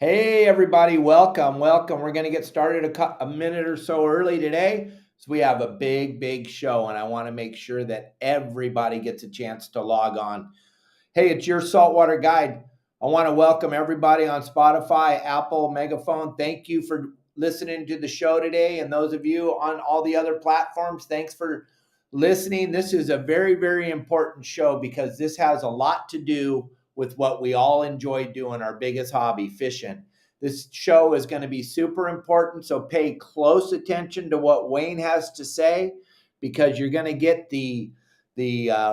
Hey, everybody, welcome. We're going to get started a minute or so early today. So, we have a big show, and I want to make sure that everybody gets a chance to log on. Hey, it's your saltwater guide. I want to welcome everybody on Spotify, Apple, Megaphone. Thank you for listening to the show today. And those of you on all the other platforms, thanks for listening. This is a very important show because this has a lot to do with what we all enjoy doing, our biggest hobby, fishing. This show is going to be super important, so pay close attention to what Wayne has to say because you're going to get the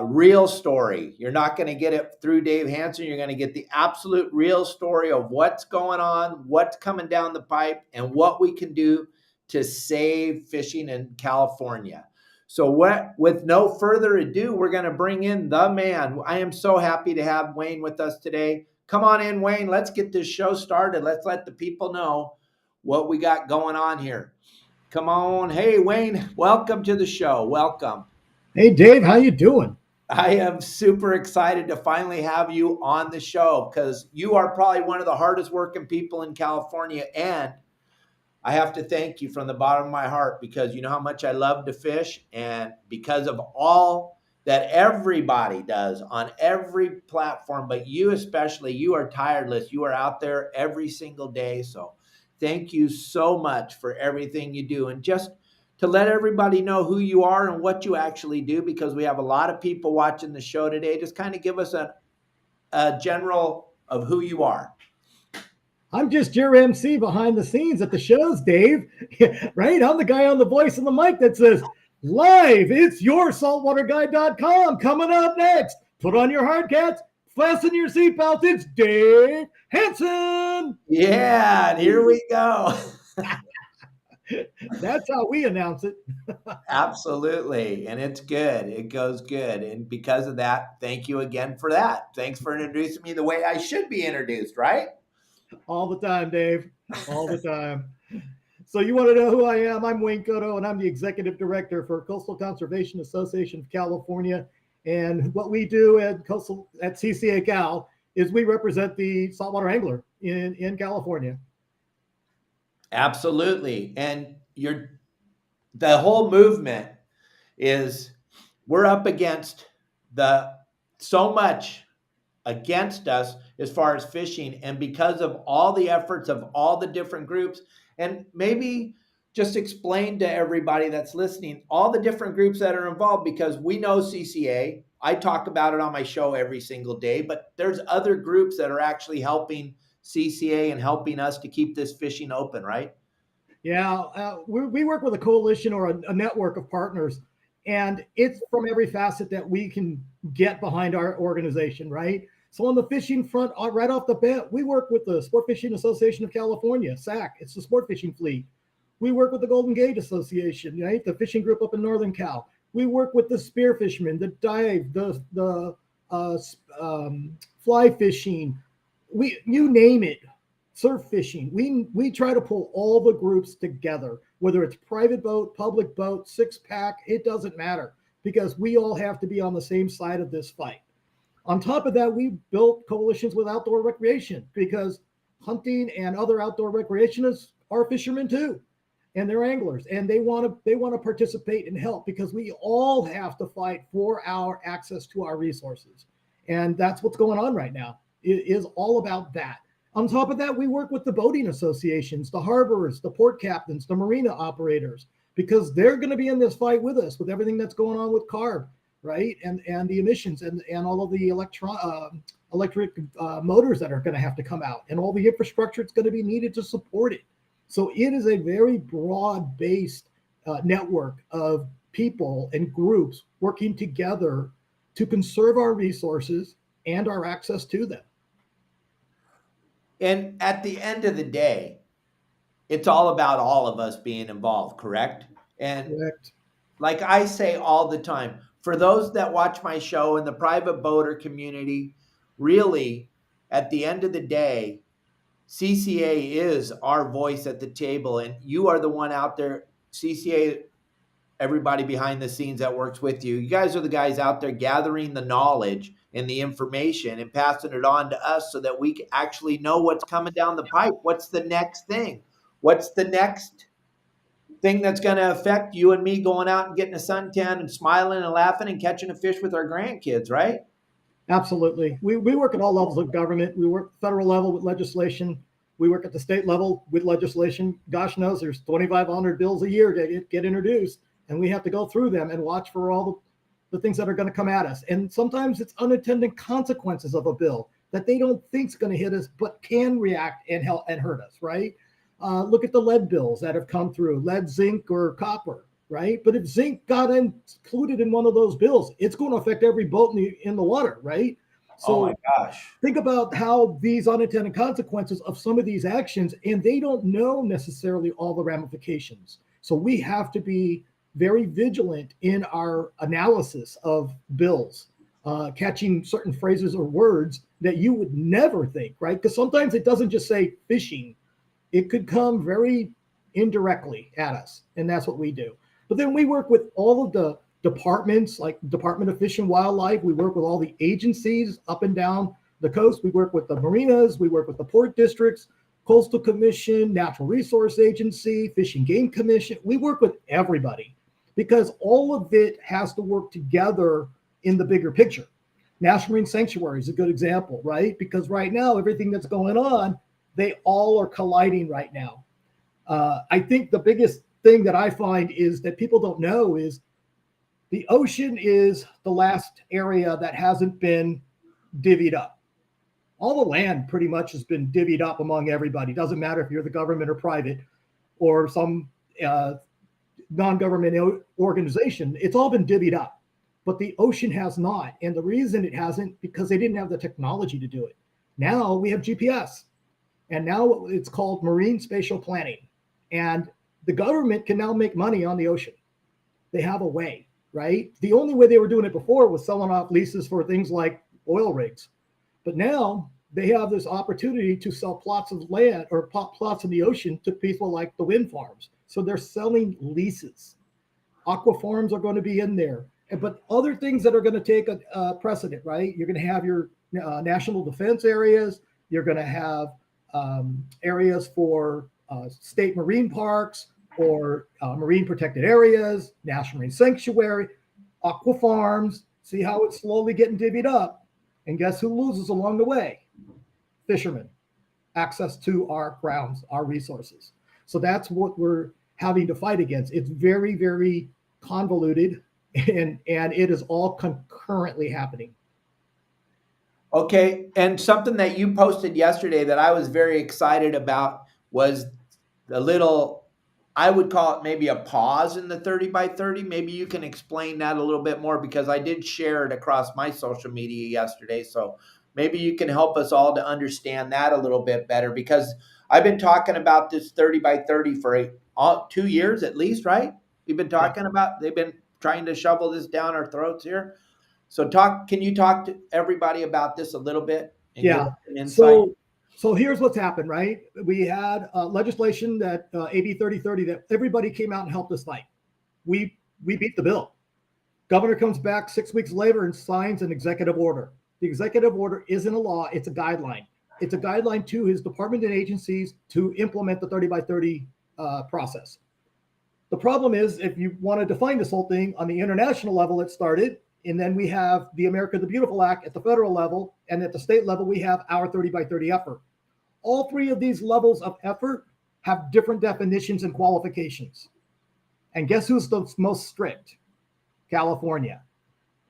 real story. You're not going to get it through Dave Hansen. You're going to get the absolute real story of what's going on, what's coming down the pipe, and what we can do to save fishing in California. So with no further ado, we're going to bring in the man. I am so happy to have Wayne with us today. Come on in, Wayne. Let's get this show started. Let's let the people know what we got going on here. Come on. Hey, Wayne, welcome to the show. Welcome. Hey, Dave, how you doing? I am super excited to finally have you on the show because you are probably one of the hardest working people in California. And I have to thank you from the bottom of my heart because you know how much I love to fish. And because of all that everybody does on every platform, but you especially, you are tireless. You are out there every single day. So thank you so much for everything you do. And just to let everybody know who you are and what you actually do, because we have a lot of people watching the show today, just kind of give us a general of who you are. I'm just your MC behind the scenes at the shows, Dave. Right? I'm the guy on the voice and the mic that says, live, it's your saltwaterguide.com. Coming up next, put on your hard cats, fasten your seatbelts. It's Dave Hansen. Yeah, and here we go. That's how we announce it. Absolutely. And it's good. It goes good. And because of that, thank you again for that. Thanks for introducing me the way I should be introduced, right? All the time, Dave. All the time. So you want to know who I am? I'm Wayne Kotow, and I'm the Executive Director for Coastal Conservation Association of California. And what we do at CCA Cal is we represent the saltwater angler in California. Absolutely. And the whole movement is we're up against so much against us as far as fishing, and because of all the efforts of all the different groups, and maybe just explain to everybody that's listening all the different groups that are involved, because we know CCA, I talk about it on my show every single day, but there's other groups that are actually helping CCA and helping us to keep this fishing open, right? Yeah, we work with a coalition or a network of partners, and it's from every facet that we can get behind our organization, right? So on the fishing front, right off the bat, we work with the Sport Fishing Association of California, SAC. It's the sport fishing fleet. We work with the Golden Gate Association, right? The fishing group up in Northern Cal. We work with the spear fishermen, the dive, the fly fishing. You name it. Surf fishing. We try to pull all the groups together, whether it's private boat, public boat, six pack, it doesn't matter, because we all have to be on the same side of this fight. On top of that, we built coalitions with outdoor recreation, because hunting and other outdoor recreationists are fishermen too, and they're anglers, and they want to participate and help, because we all have to fight for our access to our resources. And that's what's going on right now. It is all about that. On top of that, we work with the boating associations, the harbors, the port captains, the marina operators, because they're going to be in this fight with us with everything that's going on with CARB, right? And the emissions and all of the electric motors that are going to have to come out, and all the infrastructure that's going to be needed to support it. So it is a very broad-based network of people and groups working together to conserve our resources and our access to them. And at the end of the day, it's all about all of us being involved, correct? And Correct. like I say all the time, for those that watch my show in the private boater community, really, at the end of the day, CCA is our voice at the table, and you are the one out there. CCA everybody behind the scenes that works with you. You guys are the guys out there gathering the knowledge and the information and passing it on to us so that we can actually know what's coming down the pipe. What's the next thing? What's the next thing that's going to affect you and me going out and getting a suntan and smiling and laughing and catching a fish with our grandkids, right? Absolutely. We work at all levels of government. We work federal level with legislation. We work at the state level with legislation. Gosh knows there's 2,500 bills a year to get introduced, and we have to go through them and watch for all the things that are going to come at us. And sometimes it's unintended consequences of a bill that they don't think is going to hit us, but can react and help and hurt us, right? Look at the lead bills that have come through, lead, zinc, or copper, right? But if zinc got included in one of those bills, it's going to affect every boat in the water, right? So oh my gosh. Think about how these unintended consequences of some of these actions, and they don't know necessarily all the ramifications. So we have to be very vigilant in our analysis of bills, catching certain phrases or words that you would never think, right? Because sometimes it doesn't just say fishing. It could come very indirectly at us, and that's what we do. But then we work with all of the departments, like Department of Fish and Wildlife. We work with all the agencies up and down the coast. We work with the marinas. We work with the port districts, Coastal Commission, Natural Resource Agency, Fish and Game Commission. We work with everybody because all of it has to work together in the bigger picture. National Marine Sanctuary is a good example, right? Because right now, everything that's going on, they all are colliding right now. I think the biggest thing that I find is that people don't know is the ocean is the last area that hasn't been divvied up. All the land pretty much has been divvied up among everybody. Doesn't matter if you're the government or private or some non-government organization. It's all been divvied up, but the ocean has not. And the reason it hasn't, because they didn't have the technology to do it. Now we have GPS. And now it's called marine spatial planning. And the government can now make money on the ocean. They have a way, right? The only way they were doing it before was selling off leases for things like oil rigs. But now they have this opportunity to sell plots of land or plots in the ocean to people like the wind farms. So they're selling leases. Aqua farms are going to be in there. But other things that are going to take a precedent, right? You're going to have your national defense areas. You're going to have areas for state marine parks or marine protected areas, national marine sanctuary, aqua farms. See how it's slowly getting divvied up. And guess who loses along the way? Fishermen. Access to our grounds, our resources. So that's what we're having to fight against. It's very, very convoluted, and it is all concurrently happening. Okay, and something that you posted yesterday that I was very excited about was a little, I would call it maybe a pause in the 30 by 30. Maybe you can explain that a little bit more because I did share it across my social media yesterday. So maybe you can help us all to understand that a little bit better because I've been talking about this 30 by 30 for 2 years at least, right? We've been talking about, they've been trying to shovel this down our throats here. So can you talk to everybody about this a little bit? And give us an insight? So here's what's happened, right? We had legislation that AB 3030 that everybody came out and helped us fight. We beat the bill. Governor comes back 6 weeks later and signs an executive order. The executive order isn't a law, it's a guideline. It's a guideline to his department and agencies to implement the 30 by 30 process. The problem is if you want to define this whole thing on the international level, it started. And then we have the America the Beautiful Act at the federal level. And at the state level, we have our 30 by 30 effort. All three of these levels of effort have different definitions and qualifications. And guess who's the most strict? California.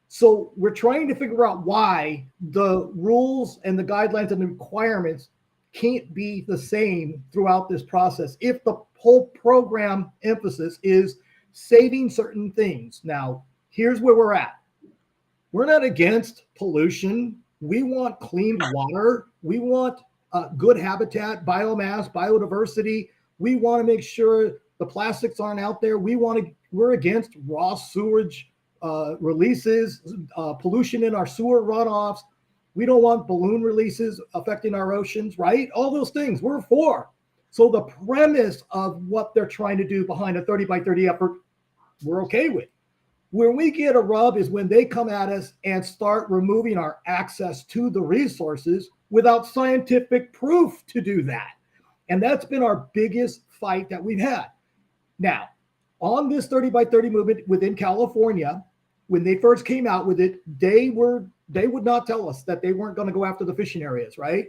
So we're trying to figure out why the rules and the guidelines and the requirements can't be the same throughout this process if the whole program emphasis is saving certain things. Now, here's where we're at. We're not against pollution. We want clean water. We want good habitat, biomass, biodiversity. We want to make sure the plastics aren't out there. We're against raw sewage releases, pollution in our sewer runoffs. We don't want balloon releases affecting our oceans, right? All those things we're for. So the premise of what they're trying to do behind a 30 by 30 effort we're okay with. Where we get a rub is when they come at us and start removing our access to the resources without scientific proof to do that. And that's been our biggest fight that we've had. Now, on this 30 by 30 movement within California, when they first came out with it, they would not tell us that they weren't going to go after the fishing areas, right?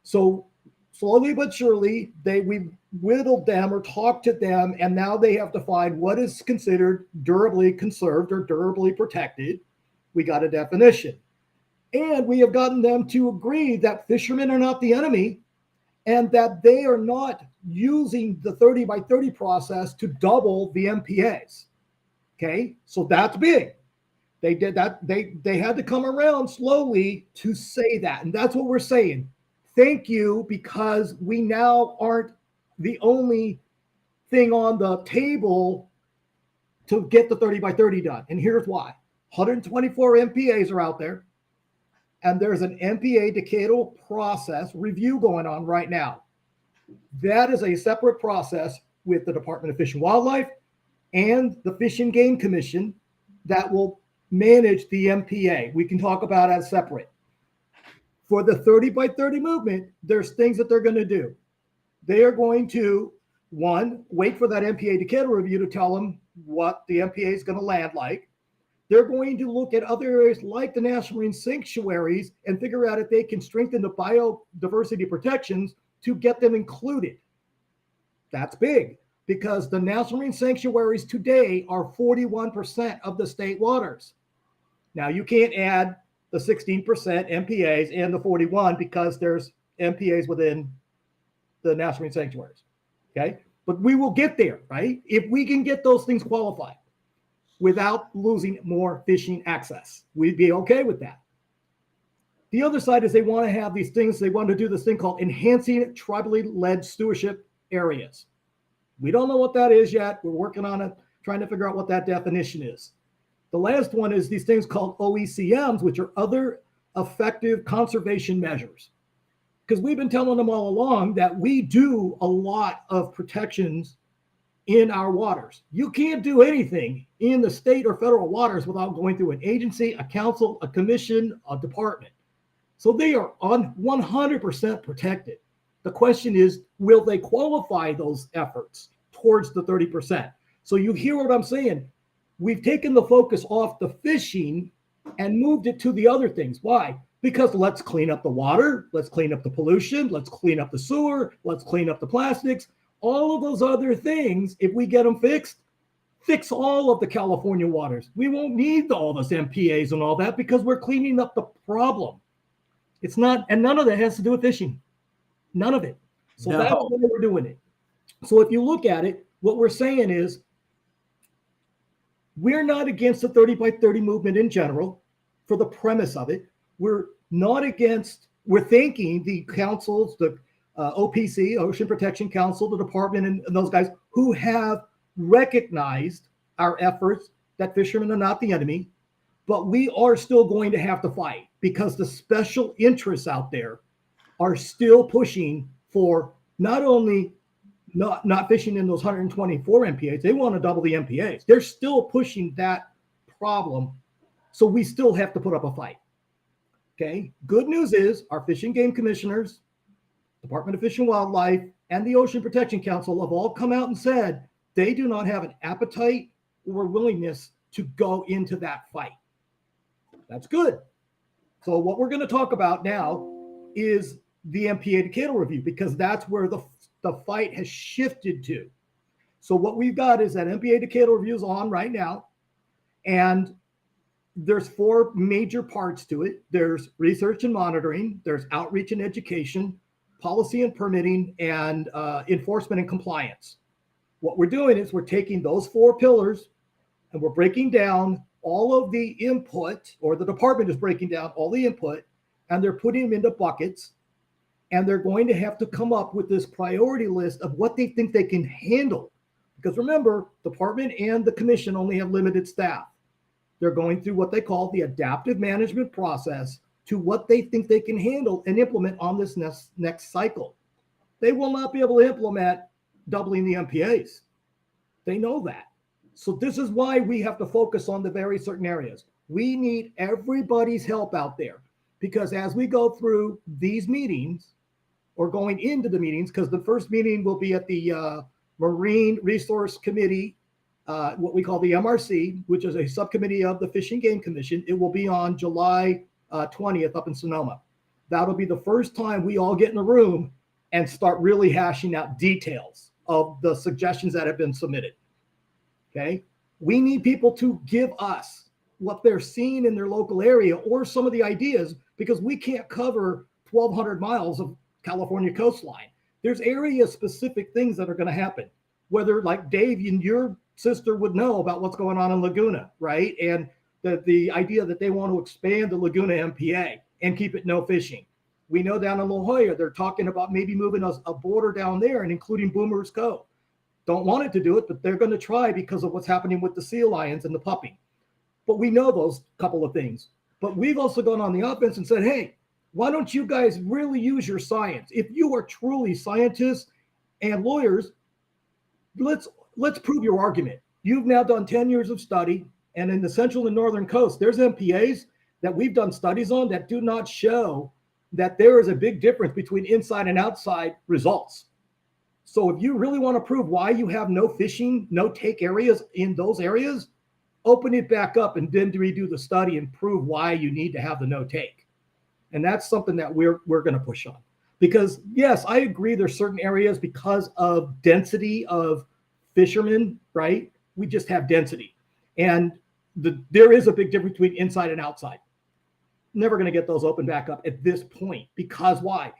So slowly but surely, we whittled them or talked to them, and now they have to find what is considered durably conserved or durably protected. We got a definition. And we have gotten them to agree that fishermen are not the enemy and that they are not using the 30 by 30 process to double the MPAs. Okay, so that's big. They did that. They had to come around slowly to say that. And that's what we're saying. Thank you, because we now aren't the only thing on the table to get the 30 by 30 done. And here's why. 124 MPAs are out there, and there's an MPA Decadal process review going on right now. That is a separate process with the Department of Fish and Wildlife and the Fish and Game Commission that will manage the MPA. We can talk about it as separate. For the 30 by 30 movement, there's things that they're going to do. They are going to, one, wait for that MPA Decadal review to tell them what the MPA is going to land like. They're going to look at other areas like the National Marine Sanctuaries and figure out if they can strengthen the biodiversity protections to get them included. That's big, because the National Marine Sanctuaries today are 41% of the state waters. Now, you can't add the 16% MPAs and the 41 because there's MPAs within the National Marine Sanctuaries, okay? But we will get there, right? If we can get those things qualified without losing more fishing access, we'd be okay with that. The other side is they want to have these things, they want to do this thing called enhancing tribally led stewardship areas. We don't know what that is yet. We're working on it, trying to figure out what that definition is. The last one is these things called OECMs, which are other effective conservation measures. Because we've been telling them all along that we do a lot of protections in our waters. You can't do anything in the state or federal waters without going through an agency, a council, a commission, a department. So they are 100% protected. The question is, will they qualify those efforts towards the 30%? So you hear what I'm saying? We've taken the focus off the fishing and moved it to the other things. Why? Because let's clean up the water, let's clean up the pollution, let's clean up the sewer, let's clean up the plastics. All of those other things, if we get them fixed, fix all of the California waters. We won't need all those MPAs and all that because we're cleaning up the problem. It's not, and none of that has to do with fishing. None of it. So that's why we're doing it. So if you look at it, what we're saying is we're not against the 30 by 30 movement in general for the premise of it. We're not against, we're thanking the councils, the OPC, Ocean Protection Council, the department, and those guys who have recognized our efforts that fishermen are not the enemy, but we are still going to have to fight because the special interests out there are still pushing for not only not fishing in those 124 MPAs, they want to double the MPAs. They're still pushing that problem. So we still have to put up a fight. Okay. Good news is our Fish and Game Commissioners, Department of Fish and Wildlife, and the Ocean Protection Council have all come out and said they do not have an appetite or willingness to go into that fight. That's good. So what we're going to talk about now is the MPA Decadal review, because that's where the fight has shifted to. So what we've got is that MPA Decadal review is on right now, and there's 4 major parts to it. There's research and monitoring, there's outreach and education, policy and permitting, and enforcement and compliance. What we're doing is we're taking those 4 pillars and we're breaking down all of the input, or the department is breaking down all the input, and they're putting them into buckets, and they're going to have to come up with this priority list of what they think they can handle. Because remember, the department and the commission only have limited staff. They're going through what they call the adaptive management process to what they think they can handle and implement on this next cycle. They will not be able to implement doubling the MPAs. They know that. So this is why we have to focus on the very certain areas. We need everybody's help out there, because as we go through these meetings or going into the meetings, because the first meeting will be at the Marine Resource Committee, what we call the MRC, which is a subcommittee of the Fish and Game Commission. It will be on July 20th up in Sonoma. That'll be the first time we all get in a room and start really hashing out details of the suggestions that have been submitted. Okay. We need people to give us what they're seeing in their local area or some of the ideas, because we can't cover 1,200 miles of California coastline. There's area specific things that are going to happen, whether like Dave and your sister would know about what's going on in Laguna, right? And the idea that they want to expand the Laguna MPA and keep it no fishing. We know down in La Jolla, they're talking about maybe moving a border down there and including Boomer's Cove. Don't want it to do it, but they're going to try because of what's happening with the sea lions and the pupping. But we know those couple of things. But we've also gone on the offense and said, hey, why don't you guys really use your science? If you are truly scientists and lawyers, let's prove your argument. You've now done 10 years of study, and in the central and northern coast, there's MPAs that we've done studies on that do not show that there is a big difference between inside and outside results. So if you really want to prove why you have no fishing, no take areas in those areas, open it back up and then redo the study and prove why you need to have the no take. And that's something that we're going to push on. Because yes, I agree there's certain areas because of density of fishermen, right? We just have density. And there is a big difference between inside and outside. Never going to get those open back up at this point. Because why?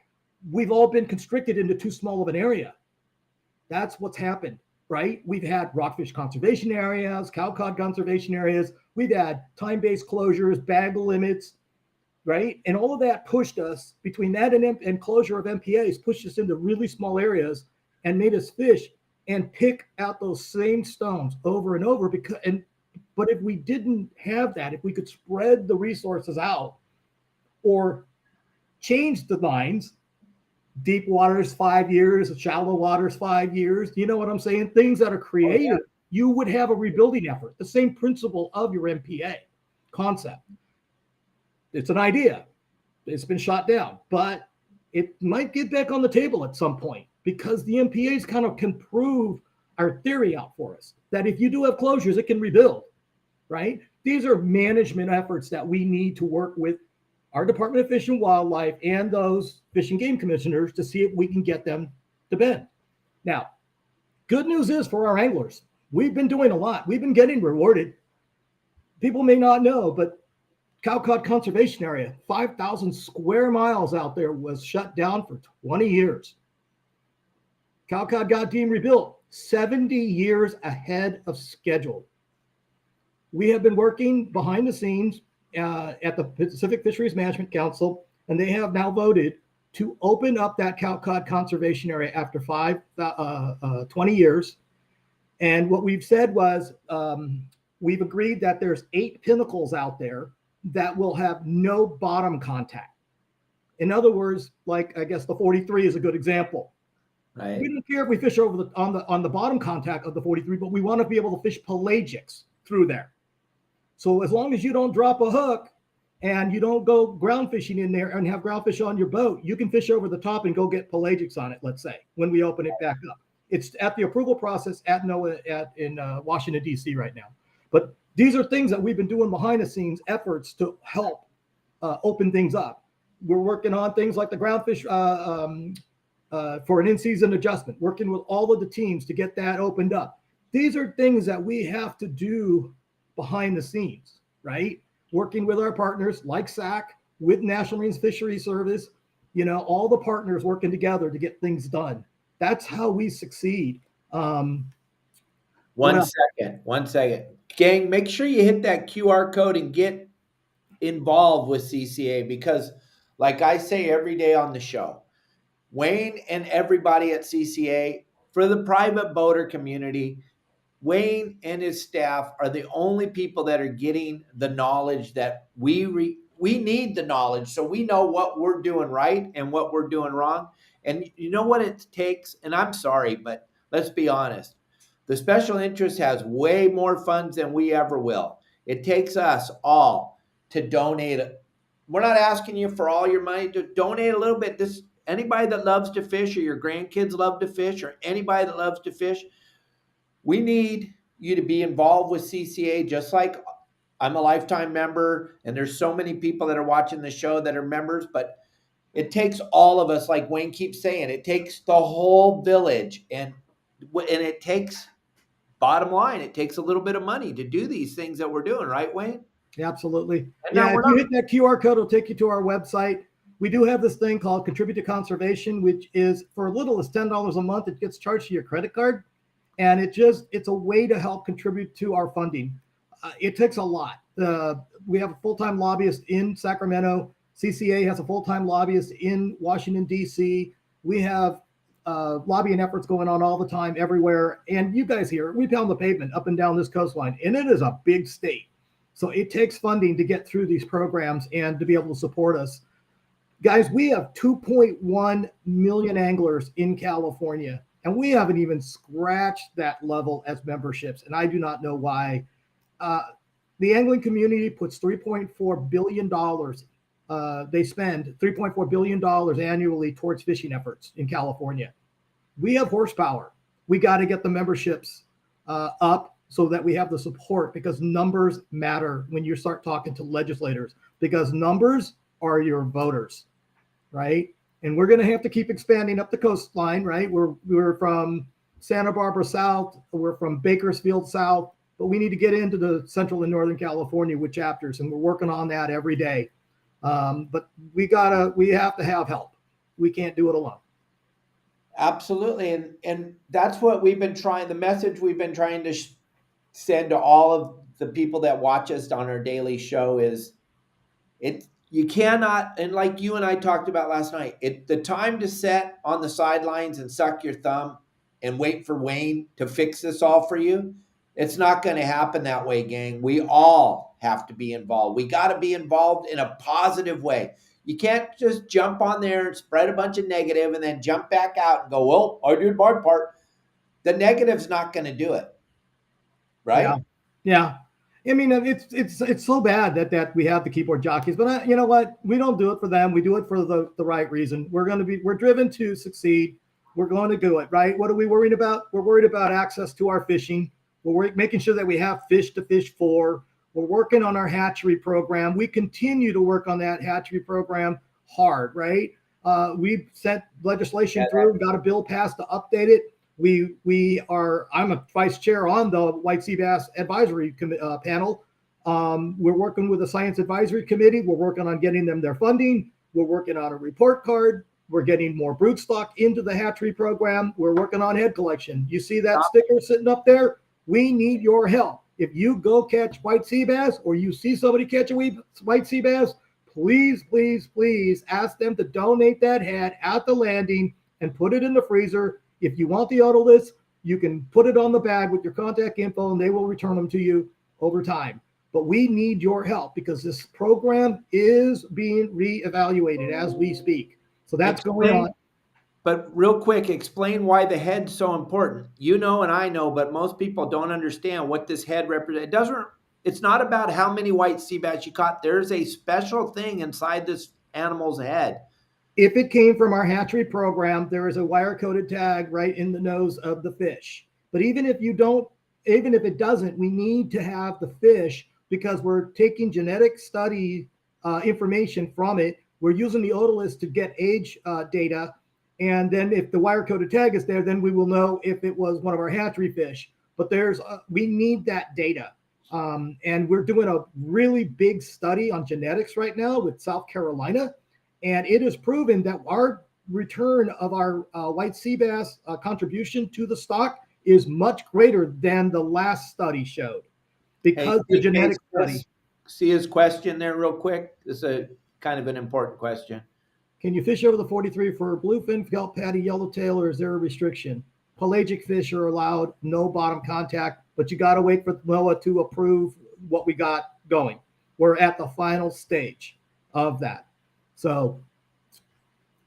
We've all been constricted into too small of an area. That's what's happened, right? We've had rockfish conservation areas, Calcutt conservation areas. We've had time-based closures, bag limits, right? And all of that pushed us, between that and closure of MPAs, pushed us into really small areas and made us fish and pick out those same stones over and over. But if we didn't have that, if we could spread the resources out or change the lines, deep waters 5 years, shallow waters 5 years, you know what I'm saying? Things that are creative, oh, yeah. You would have a rebuilding effort. The same principle of your MPA concept. It's an idea. It's been shot down, but it might get back on the table at some point, because the MPAs kind of can prove our theory out for us that if you do have closures, it can rebuild, right? These are management efforts that we need to work with our Department of Fish and Wildlife and those Fish and Game Commissioners to see if we can get them to bend. Now, good news is for our anglers, we've been doing a lot. We've been getting rewarded. People may not know, but Calcutt Conservation Area, 5,000 square miles out there, was shut down for 20 years. Calcutt got deemed rebuilt 70 years ahead of schedule. We have been working behind the scenes at the Pacific Fisheries Management Council, and they have now voted to open up that Calcutt Conservation Area after 20 years. And what we've said was we've agreed that there's 8 pinnacles out there that will have no bottom contact. In other words, like I guess the 43 is a good example. Right. We don't care if we fish over on the bottom contact of the 43, but we want to be able to fish pelagics through there. So as long as you don't drop a hook and you don't go ground fishing in there and have ground fish on your boat, you can fish over the top and go get pelagics on it, let's say, when we open it back up. It's at the approval process at NOAA in Washington, D.C. right now. But these are things that we've been doing behind the scenes efforts to help open things up. We're working on things like the ground fish for an in-season adjustment, working with all of the teams to get that opened up. These are things that we have to do behind the scenes, right? Working with our partners like SAC, with National Marine Fisheries Service, all the partners working together to get things done. That's how we succeed. One second. Gang, make sure you hit that QR code and get involved with CCA, because like I say every day on the show, Wayne and everybody at CCA, for the private boater community, Wayne and his staff are the only people that are getting the knowledge that we need the knowledge, so we know what we're doing right and what we're doing wrong. And you know what it takes? And I'm sorry, but let's be honest. The special interest has way more funds than we ever will. It takes us all to donate. We're not asking you for all your money, to donate a little bit. This anybody that loves to fish, or your grandkids love to fish, or anybody that loves to fish, we need you to be involved with CCA, just like I'm a lifetime member, and there's so many people that are watching the show that are members, but it takes all of us, like Wayne keeps saying, it takes the whole village, and it takes, bottom line, it takes a little bit of money to do these things that we're doing, right, Wayne? Absolutely. And Yeah, now if we're you not, hit that QR code, it'll take you to our website. We do have this thing called Contribute to Conservation, which is for as little as $10 a month. It gets charged to your credit card. And it's a way to help contribute to our funding. It takes a lot. We have a full-time lobbyist in Sacramento. CCA has a full-time lobbyist in Washington, D.C. We have lobbying efforts going on all the time, everywhere. And you guys here, we pound the pavement up and down this coastline, and it is a big state. So it takes funding to get through these programs and to be able to support us. Guys, we have 2.1 million anglers in California, and we haven't even scratched that level as memberships. And I do not know why. The angling community puts $3.4 billion. They spend $3.4 billion annually towards fishing efforts in California. We have horsepower. We got to get the memberships up so that we have the support, because numbers matter when you start talking to legislators, because numbers are your voters, right? And we're going to have to keep expanding up the coastline, right? We're from Santa Barbara South, we're from Bakersfield South, but we need to get into the Central and Northern California with chapters, and we're working on that every day. But we have to have help. We can't do it alone. absolutely. And that's what we've been trying, the message we've been trying to send to all of the people that watch us on our daily show is, you cannot, and like you and I talked about last night, the time to sit on the sidelines and suck your thumb and wait for Wayne to fix this all for you, it's not going to happen that way, gang. We all have to be involved. We got to be involved in a positive way. You can't just jump on there and spread a bunch of negative and then jump back out and go, well, I did my part. The negative's not going to do it. Right? Yeah. I mean, it's so bad that we have the keyboard jockeys, but you know what? We don't do it for them. We do it for the right reason. We're driven to succeed. We're going to do it, right? What are we worried about? We're worried about access to our fishing. We're making sure that we have fish to fish for. We're working on our hatchery program. We continue to work on that hatchery program hard, right? We've sent legislation through, got a bill passed to update it. I'm a vice chair on the White Sea Bass Advisory Panel. We're working with the Science Advisory Committee. We're working on getting them their funding. We're working on a report card. We're getting more broodstock into the hatchery program. We're working on head collection. You see that sticker sitting up there? We need your help. If you go catch white sea bass, or you see somebody catch a white sea bass, please, please, please ask them to donate that head at the landing and put it in the freezer. If you want the otoliths, you can put it on the bag with your contact info, and they will return them to you over time. But we need your help, because this program is being reevaluated as we speak. So that's going on. But real quick, explain why the head's so important. You know, and I know, but most people don't understand what this head represents. It's not about how many white sea bass you caught. There's a special thing inside this animal's head. If it came from our hatchery program, there is a wire-coded tag right in the nose of the fish. But even if it doesn't, we need to have the fish, because we're taking genetic study information from it. We're using the otoliths to get age data. And then if the wire-coded tag is there, then we will know if it was one of our hatchery fish. But we need that data. And we're doing a really big study on genetics right now with South Carolina. And it is proven that our return of our white sea bass contribution to the stock is much greater than the last study showed, because the genetic study. See his question there real quick? This is a kind of an important question. Can you fish over the 43 for bluefin, kelp patty, yellowtail, or is there a restriction? Pelagic fish are allowed, no bottom contact, but you got to wait for NOAA to approve what we got going. We're at the final stage of that. So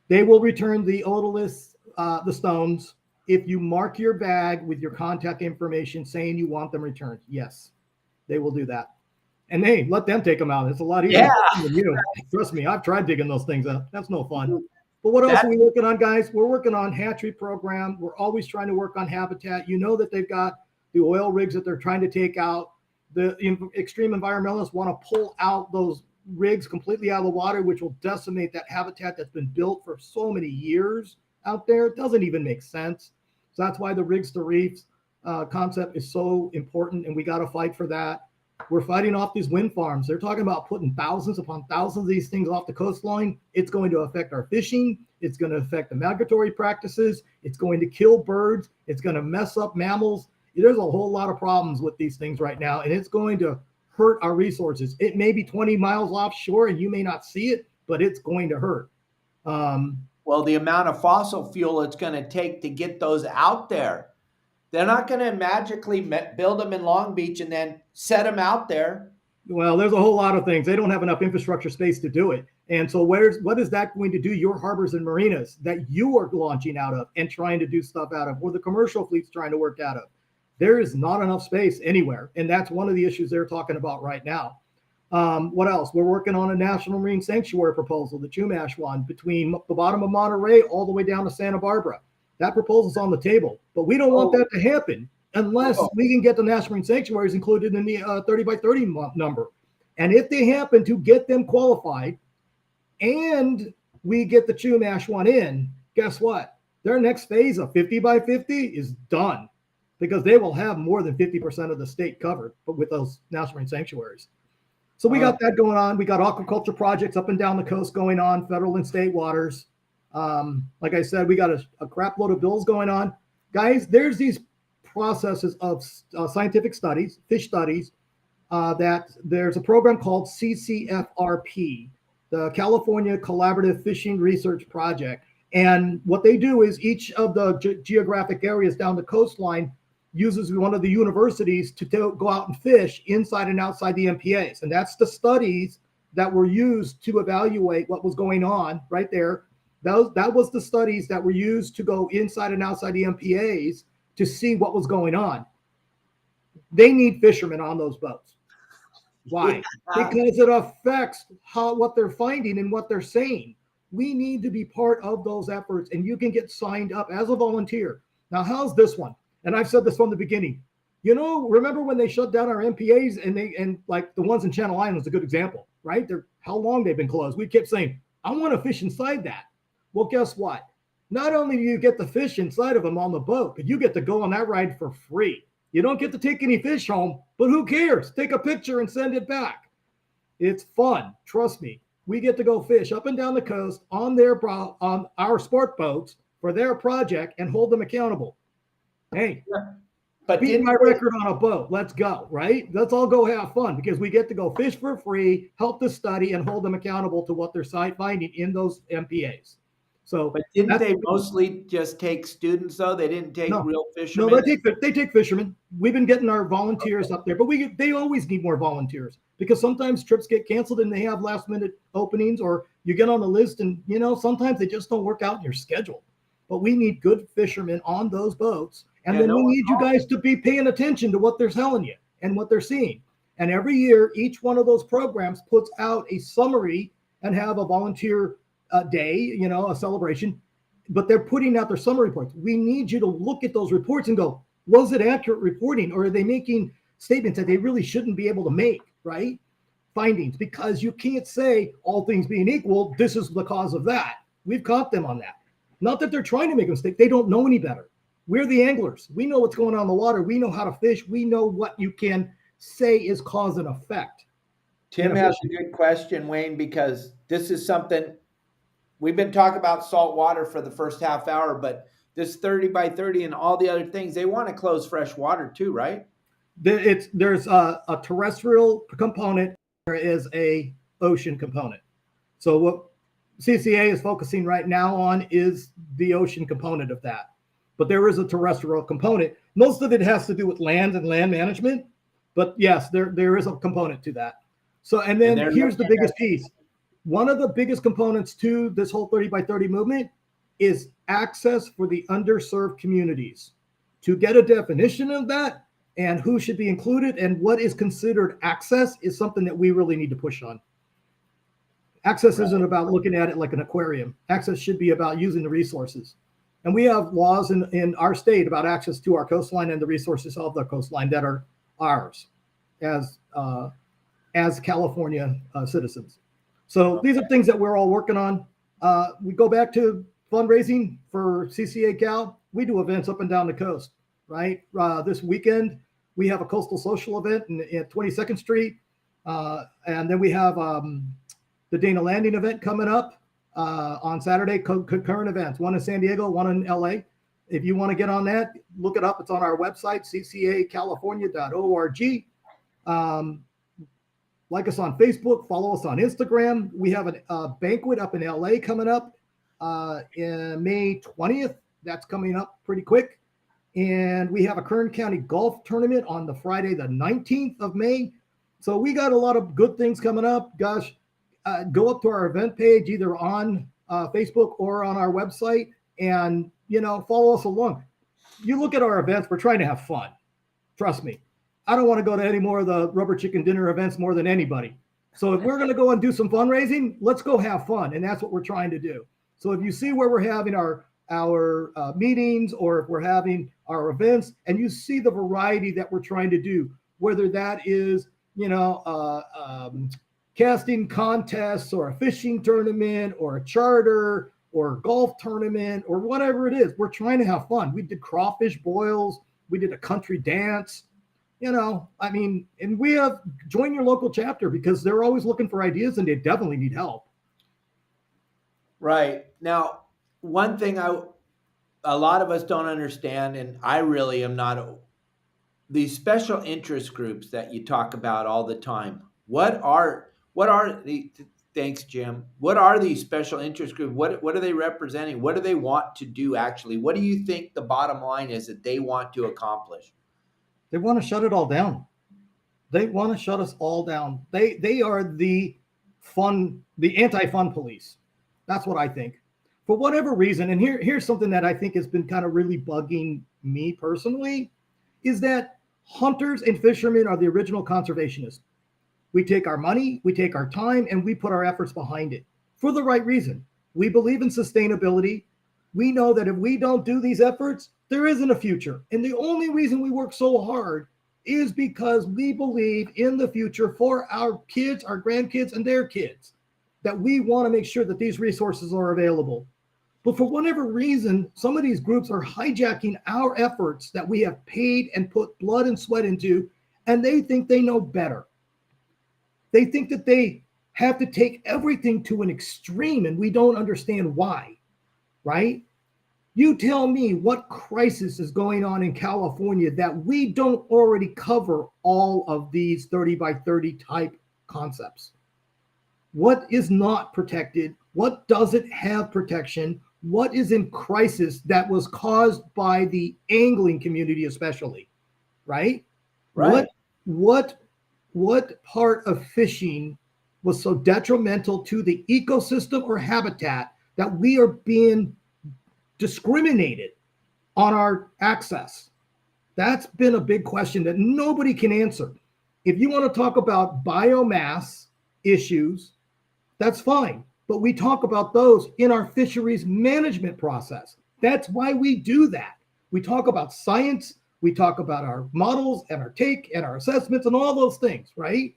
they will return the otoliths, the stones. if you mark your bag with your contact information saying you want them returned, yes, they will do that. And hey, let them take them out. It's a lot easier Yeah. than you. Trust me, I've tried digging those things up. That's no fun. But what else That, are we working on, guys? We're working on hatchery program. We're always trying to work on habitat. You know that they've got the oil rigs that they're trying to take out. The extreme environmentalists want to pull out those rigs completely out of the water, which will decimate that habitat that's been built for so many years out there. It doesn't even make sense. So that's why the rigs to reefs concept is so important, and we got to fight for that. We're fighting off these wind farms. They're talking about putting thousands upon thousands of these things off the coastline. It's going to affect our fishing. It's going to affect the migratory practices. It's going to kill birds. It's going to mess up mammals. There's a whole lot of problems with these things right now, and it's going to hurt our resources. It may be 20 miles offshore and you may not see it, but it's going to hurt. Well, the amount of fossil fuel it's going to take to get those out there. They're not going to magically build them in Long Beach and then set them out there. Well, there's a whole lot of things. They don't have enough infrastructure space to do it. And so what is that going to do your harbors and marinas that you are launching out of and trying to do stuff out of, or the commercial fleet's trying to work out of? There is not enough space anywhere. And that's one of the issues they're talking about right now. What else? We're working on a national marine sanctuary proposal, the Chumash one, between the bottom of Monterey all the way down to Santa Barbara. That proposal's on the table, but we don't want that to happen unless we can get the national marine sanctuaries included in the 30 by 30 number. And if they happen to get them qualified and we get the Chumash one in, guess what? Their next phase of 50 by 50 is done because they will have more than 50% of the state covered, but with those national marine sanctuaries. So we got that going on. We got aquaculture projects up and down the coast going on, federal and state waters. Like I said, we got a crap load of bills going on. Guys, there's these processes of scientific studies, fish studies, that there's a program called CCFRP, the California Collaborative Fishing Research Project. And what they do is each of the geographic areas down the coastline uses one of the universities to go out and fish inside and outside the MPAs. And that's the studies that were used to evaluate what was going on right there. That was the studies that were used to go inside and outside the MPAs to see what was going on. They need fishermen on those boats. Why? Because it affects what they're finding and what they're saying. We need to be part of those efforts, and you can get signed up as a volunteer. Now, how's this one? And I've said this from the beginning. You know, remember when they shut down our MPAs and like the ones in Channel Island is a good example, right? How long they've been closed. We kept saying, I want to fish inside that. Well, guess what? Not only do you get the fish inside of them on the boat, but you get to go on that ride for free. You don't get to take any fish home, but who cares? Take a picture and send it back. It's fun. Trust me. We get to go fish up and down the coast on our sport boats for their project and hold them accountable. Hey, but beat my record on a boat. Let's go, right? Let's all go have fun because we get to go fish for free, help the study, and hold them accountable to what they're finding in those MPAs. So, but didn't they mostly just take students though? They didn't take real fishermen. No, they take fishermen. We've been getting our volunteers up there, but they always need more volunteers because sometimes trips get canceled and they have last minute openings, or you get on the list and sometimes they just don't work out in your schedule. But we need good fishermen on those boats, and then we need you guys to be paying attention to what they're telling you and what they're seeing. And every year, each one of those programs puts out a summary and have a volunteer day, a celebration, but they're putting out their summary reports. We need you to look at those reports and go, was it accurate reporting, or are they making statements that they really shouldn't be able to make, right? Findings, because you can't say all things being equal, this is the cause of that. We've caught them on that. Not that they're trying to make a mistake. They don't know any better. We're the anglers. We know what's going on in the water. We know how to fish. We know what you can say is cause and effect. Tim has a good question, Wayne, because this is something we've been talking about saltwater for the first half hour, but this 30 by 30 and all the other things, they want to close fresh water too, right? There's a terrestrial component. There is a ocean component. So what CCA is focusing right now on is the ocean component of that. But there is a terrestrial component. Most of it has to do with land and land management. But yes, there is a component to that. So, and then here's the biggest piece. One of the biggest components to this whole 30 by 30 movement is access for the underserved communities. To get a definition of that and who should be included and what is considered access is something that we really need to push on. Access isn't about looking at it like an aquarium. Access should be about using the resources. And we have laws in our state about access to our coastline and the resources of the coastline that are ours as California citizens. So these are things that we're all working on. We go back to fundraising for CCA Cal. We do events up and down the coast, right? This weekend, we have a coastal social event at 22nd Street. And then we have the Dana Landing event coming up on Saturday, concurrent events, one in San Diego, one in LA. If you want to get on that, look it up. It's on our website, ccacalifornia.org. Like us on Facebook, follow us on Instagram. We have a banquet up in LA coming up in May 20th. That's coming up pretty quick. And we have a Kern County golf tournament on the Friday, the 19th of May. So we got a lot of good things coming up. Gosh, go up to our event page, either on Facebook or on our website, and, follow us along. You look at our events, we're trying to have fun. Trust me. I don't want to go to any more of the rubber chicken dinner events more than anybody. So if we're going to go and do some fundraising, let's go have fun. And that's what we're trying to do. So if you see where we're having our meetings, or if we're having our events, and you see the variety that we're trying to do, whether that is, casting contests or a fishing tournament or a charter or a golf tournament or whatever it is, we're trying to have fun. We did crawfish boils. We did a country dance. And we have join your local chapter, because they're always looking for ideas and they definitely need help. Right. Now, one thing a lot of us don't understand, and I really am not, these special interest groups that you talk about all the time. What are the, thanks, Jim. What are these special interest groups? What are they representing? What do they want to do actually? What do you think the bottom line is that they want to accomplish? They want to shut it all down. They want to shut us all down. They are the anti-fun police. That's what I think. For whatever reason, and here's something that I think has been kind of really bugging me personally, is that hunters and fishermen are the original conservationists. We take our money, we take our time, and we put our efforts behind it for the right reason. We believe in sustainability. We know that if we don't do these efforts, there isn't a future. And the only reason we work so hard is because we believe in the future for our kids, our grandkids, and their kids, that we want to make sure that these resources are available. But for whatever reason, some of these groups are hijacking our efforts that we have paid and put blood and sweat into, and they think they know better. They think that they have to take everything to an extreme, and we don't understand why, right? You tell me what crisis is going on in California that we don't already cover all of these 30 by 30 type concepts. What is not protected? What doesn't have protection? What is in crisis that was caused by the angling community, especially, right? Right. What part of fishing was so detrimental to the ecosystem or habitat that we are being discriminated on our access? That's been a big question that nobody can answer. If you want to talk about biomass issues, that's fine. But we talk about those in our fisheries management process. That's why we do that. We talk about science. We talk about our models and our take and our assessments and all those things, right?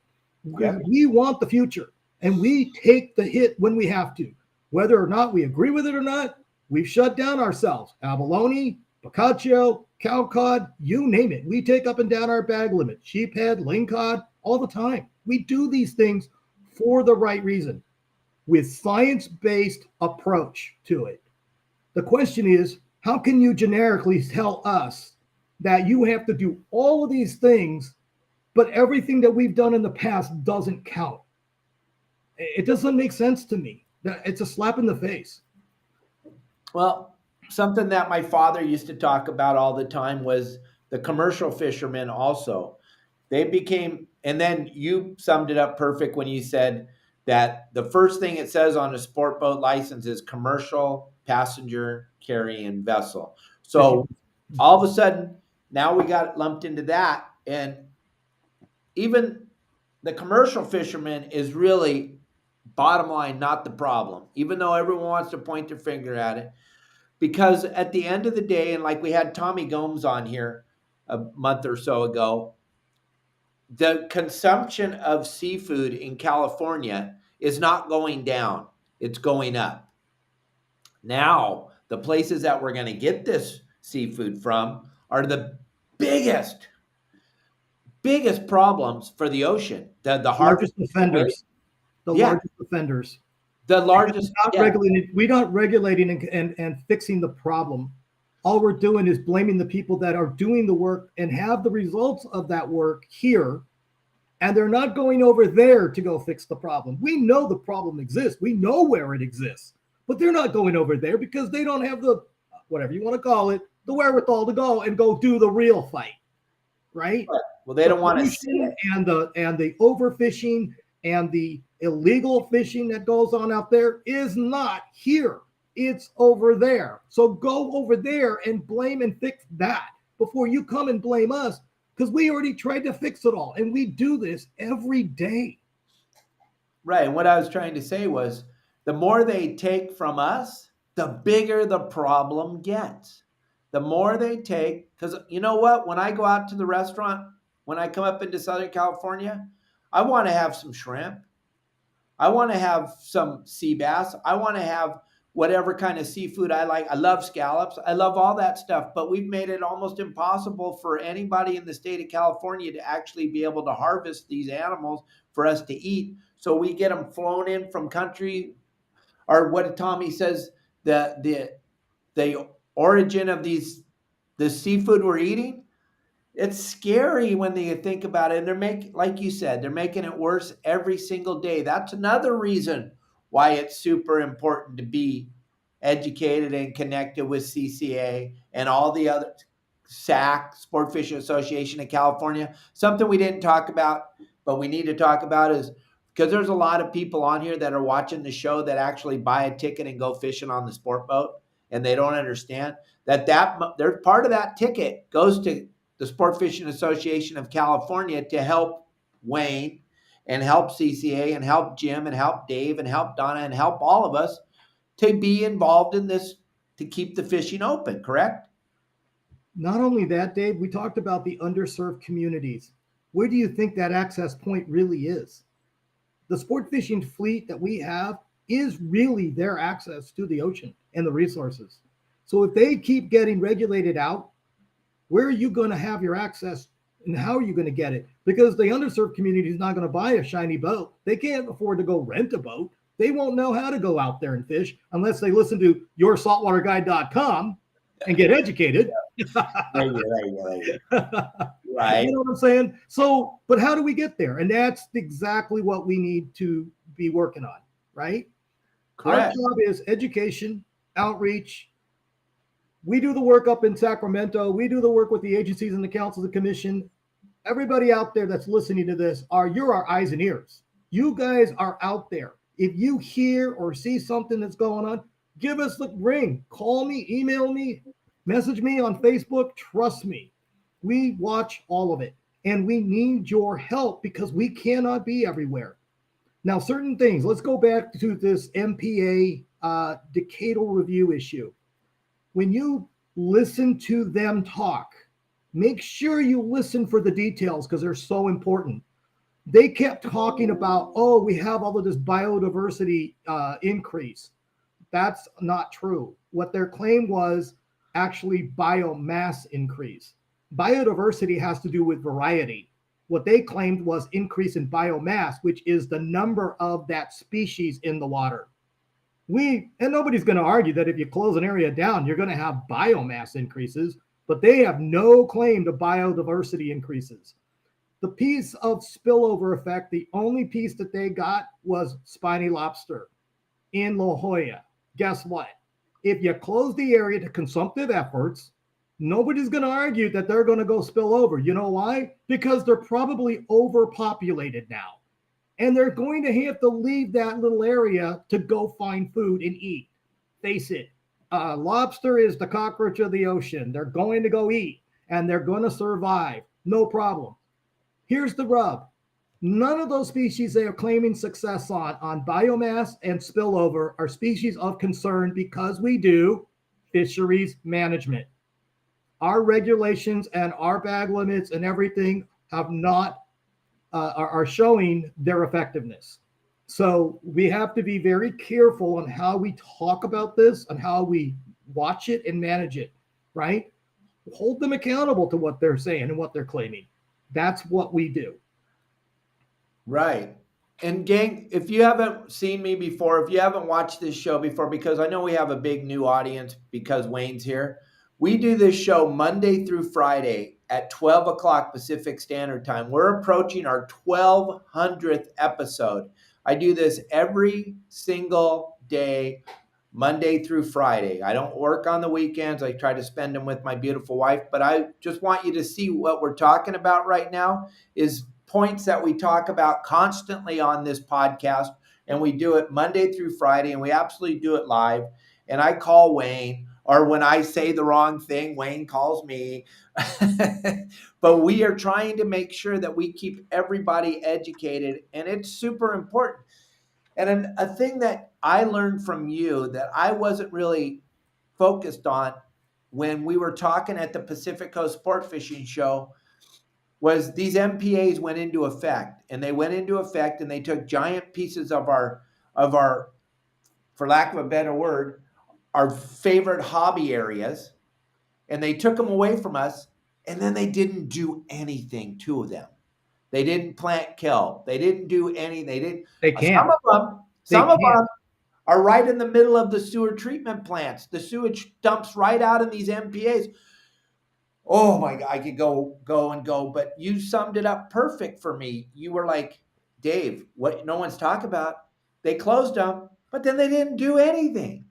Yep. We want the future, and we take the hit when we have to. Whether or not we agree with it or not, we've shut down ourselves. Abalone, Boccaccio, Calcutt, you name it. We take up and down our bag limit. Sheephead, lingcod, all the time. We do these things for the right reason, with science-based approach to it. The question is, how can you generically tell us that you have to do all of these things, but everything that we've done in the past doesn't count? It doesn't make sense to me. It's a slap in the face. Well, something that my father used to talk about all the time was the commercial fishermen also. They became, and then you summed it up perfect when you said that the first thing it says on a sport boat license is commercial passenger carrying vessel. So all of a sudden, now we got lumped into that. And even the commercial fisherman is really, bottom line, not the problem, even though everyone wants to point their finger at it. Because at the end of the day, and like we had Tommy Gomes on here a month or so ago, the consumption of seafood in California is not going down, it's going up. Now, the places that we're going to get this seafood from are the biggest problems for the ocean. The Largest harvest, offenders. The yeah, largest offenders. the largest. We're not regulating and fixing the problem. All we're doing is blaming the people that are doing the work and have the results of that work here, and they're not going over there to go fix the problem. We know the problem exists. We know where it exists, but they're not going over there because they don't have the, whatever you want to call it, the wherewithal to go and go do the real fight, right? Well, they don't want to see it. And the overfishing and the illegal fishing that goes on out there is not here. It's over there. So go over there and blame and fix that before you come and blame us, because we already tried to fix it all. And we do this every day. Right. And what I was trying to say was the more they take from us, the bigger the problem gets. The more they take, because you know what? When I go out to the restaurant, when I come up into Southern California, I want to have some shrimp. I want to have some sea bass. I want to have whatever kind of seafood I like. I love scallops. I love all that stuff. But we've made it almost impossible for anybody in the state of California to actually be able to harvest these animals for us to eat. So we get them flown in from country, or what Tommy says, the origin of the seafood we're eating. It's scary when they think about it. And they're making, like you said, they're making it worse every single day. That's another reason why it's super important to be educated and connected with CCA and all the other SAC, Sport Fishing Association of California. Something we didn't talk about, but we need to talk about is because there's a lot of people on here that are watching the show that actually buy a ticket and go fishing on the sport boat, and they don't understand that they're part of that ticket goes to the Sport Fishing Association of California to help Wayne and help CCA and help Jim and help Dave and help Donna and help all of us to be involved in this, to keep the fishing open, correct? Not only that, Dave, we talked about the underserved communities. Where do you think that access point really is? The sport fishing fleet that we have is really their access to the ocean and the resources. So if they keep getting regulated out, where are you going to have your access and how are you going to get it? Because the underserved community is not going to buy a shiny boat. They can't afford to go rent a boat. They won't know how to go out there and fish unless they listen to yoursaltwaterguide.com and get educated. Right. You know what I'm saying? So, but how do we get there? And that's exactly what we need to be working on, right? Correct. Our job is education, outreach. We do the work up in Sacramento. We do the work with the agencies and the council, the commission. Everybody out there that's listening to this, you're our eyes and ears. You guys are out there. If you hear or see something that's going on, give us the ring. Call me, email me, message me on Facebook. Trust me, we watch all of it. And we need your help because we cannot be everywhere. Now, certain things, let's go back to this MPA Decadal review issue. When you listen to them talk, make sure you listen for the details because they're so important. They kept talking about, oh, we have all of this biodiversity increase. That's not true. What their claim was actually biomass increase. Biodiversity has to do with variety. What they claimed was increase in biomass, which is the number of that species in the water. And nobody's going to argue that if you close an area down, you're going to have biomass increases, but they have no claim to biodiversity increases. The piece of spillover effect, the only piece that they got was spiny lobster in La Jolla. Guess what? If you close the area to consumptive efforts, nobody's going to argue that they're going to go spill over. You know why? Because they're probably overpopulated now. And they're going to have to leave that little area to go find food and eat. Face it, Lobster is the cockroach of the ocean. They're going to go eat and they're going to survive. No problem. Here's the rub. None of those species they are claiming success on biomass and spillover are species of concern because we do fisheries management. Our regulations and our bag limits and everything have not are showing their effectiveness. So we have to be very careful on how we talk about this and how we watch it and manage it, right? Hold them accountable to what they're saying and what they're claiming. That's what we do. Right. And gang, if you haven't seen me before, if you haven't watched this show before, because I know we have a big new audience because Wayne's here, we do this show Monday through Friday at 12 o'clock Pacific Standard Time. We're approaching our 1200th episode. I do this every single day, Monday through Friday. I don't work on the weekends. I try to spend them with my beautiful wife, but I just want you to see what we're talking about right now is points that we talk about constantly on this podcast, and we do it Monday through Friday, and we absolutely do it live. And I call Wayne, or when I say the wrong thing, Wayne calls me. But we are trying to make sure that we keep everybody educated, and it's super important. And a thing that I learned from you that I wasn't really focused on when we were talking at the Pacific Coast Sport Fishing Show was these MPAs went into effect, and they went into effect and they took giant pieces of our, for lack of a better word, our favorite hobby areas, and they took them away from us, and then they didn't do anything to them. They didn't plant kill. They didn't do anything. They didn't. They can't. Some of them are right in the middle of the sewer treatment plants. The sewage dumps right out in these MPAs. Oh my God, I could go, but you summed it up perfect for me. You were like, Dave, what no one's talking about. They closed them, but then they didn't do anything.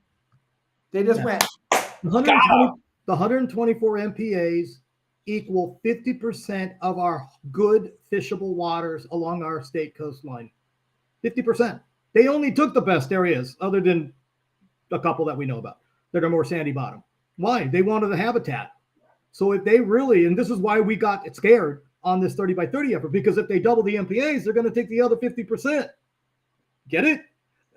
They just went. The 124 MPAs equal 50% of our good fishable waters along our state coastline. 50%. They only took the best areas, other than a couple that we know about that are more sandy bottom. Why? They wanted the habitat. So if they really, and this is why we got scared on this 30 by 30 effort, because if they double the MPAs, they're going to take the other 50%. Get it?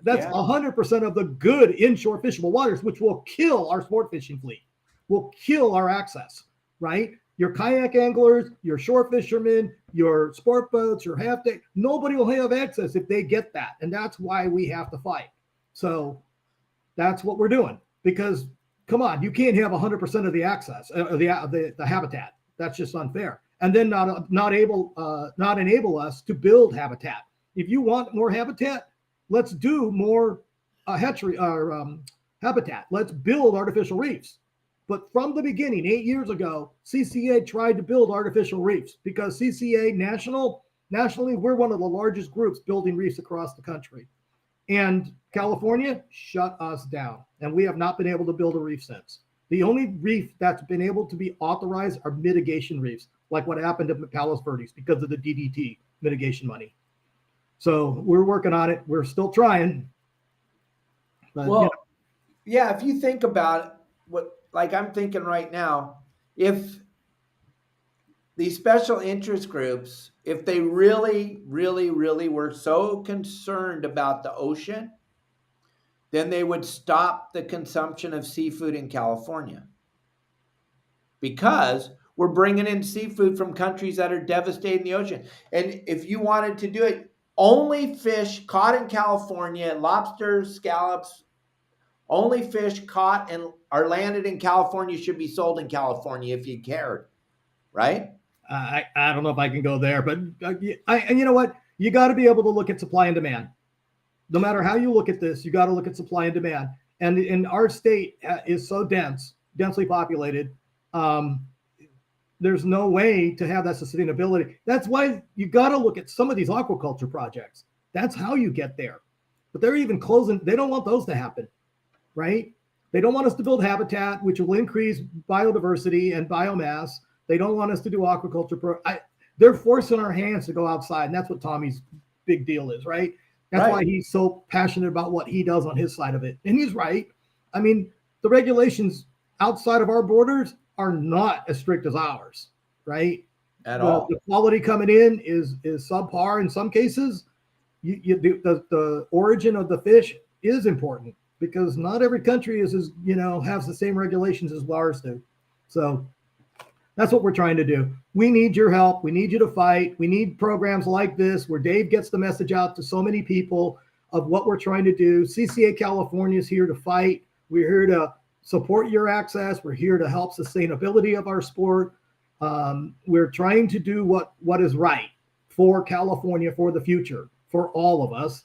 That's 100% of the good inshore fishable waters, which will kill our sport fishing fleet, will kill our access, right? Your kayak anglers, your shore fishermen, your sport boats, your half deck, nobody will have access if they get that. And that's why we have to fight. So that's what we're doing, because come on, you can't have 100% of the access, the habitat. That's just unfair. And then not enable us to build habitat. If you want more habitat, let's do more habitat. Let's build artificial reefs. But from the beginning, 8 years ago, CCA tried to build artificial reefs because CCA nationally, we're one of the largest groups building reefs across the country. And California shut us down, and we have not been able to build a reef since. The only reef that's been able to be authorized are mitigation reefs, like what happened to Palos Verdes because of the DDT mitigation money. So we're working on it. We're still trying. But, well, yeah, if you think about what, like I'm thinking right now, if these special interest groups, if they really, really, really were so concerned about the ocean, then they would stop the consumption of seafood in California. Because we're bringing in seafood from countries that are devastating the ocean. And if you wanted to do it, only fish caught in California, lobsters, scallops, only fish caught and are landed in California should be sold in California if you cared, right? I don't know if I can go there, but and you know what? You got to be able to look at supply and demand. No matter how you look at this, you got to look at supply and demand. And in our state is so densely populated. There's no way to have that sustainability. That's why you got to look at some of these aquaculture projects. That's how you get there. But they're even closing. They don't want those to happen, right? They don't want us to build habitat, which will increase biodiversity and biomass. They don't want us to do aquaculture. They're forcing our hands to go outside. And that's what Tommy's big deal is, right? That's why he's so passionate about what he does on his side of it. And he's right. I mean, the regulations outside of our borders are not as strict as ours, right? At The, all. the quality coming in is subpar in some cases. The origin of the fish is important because not every country is as has the same regulations as ours do. So that's what we're trying to do. We need your help. We need you to fight. We need programs like this where Dave gets the message out to so many people of what we're trying to do. CCA California is here to fight. We're here to support your access. We're here to help sustainability of our sport. We're trying to do what is right for California, for the future, for all of us.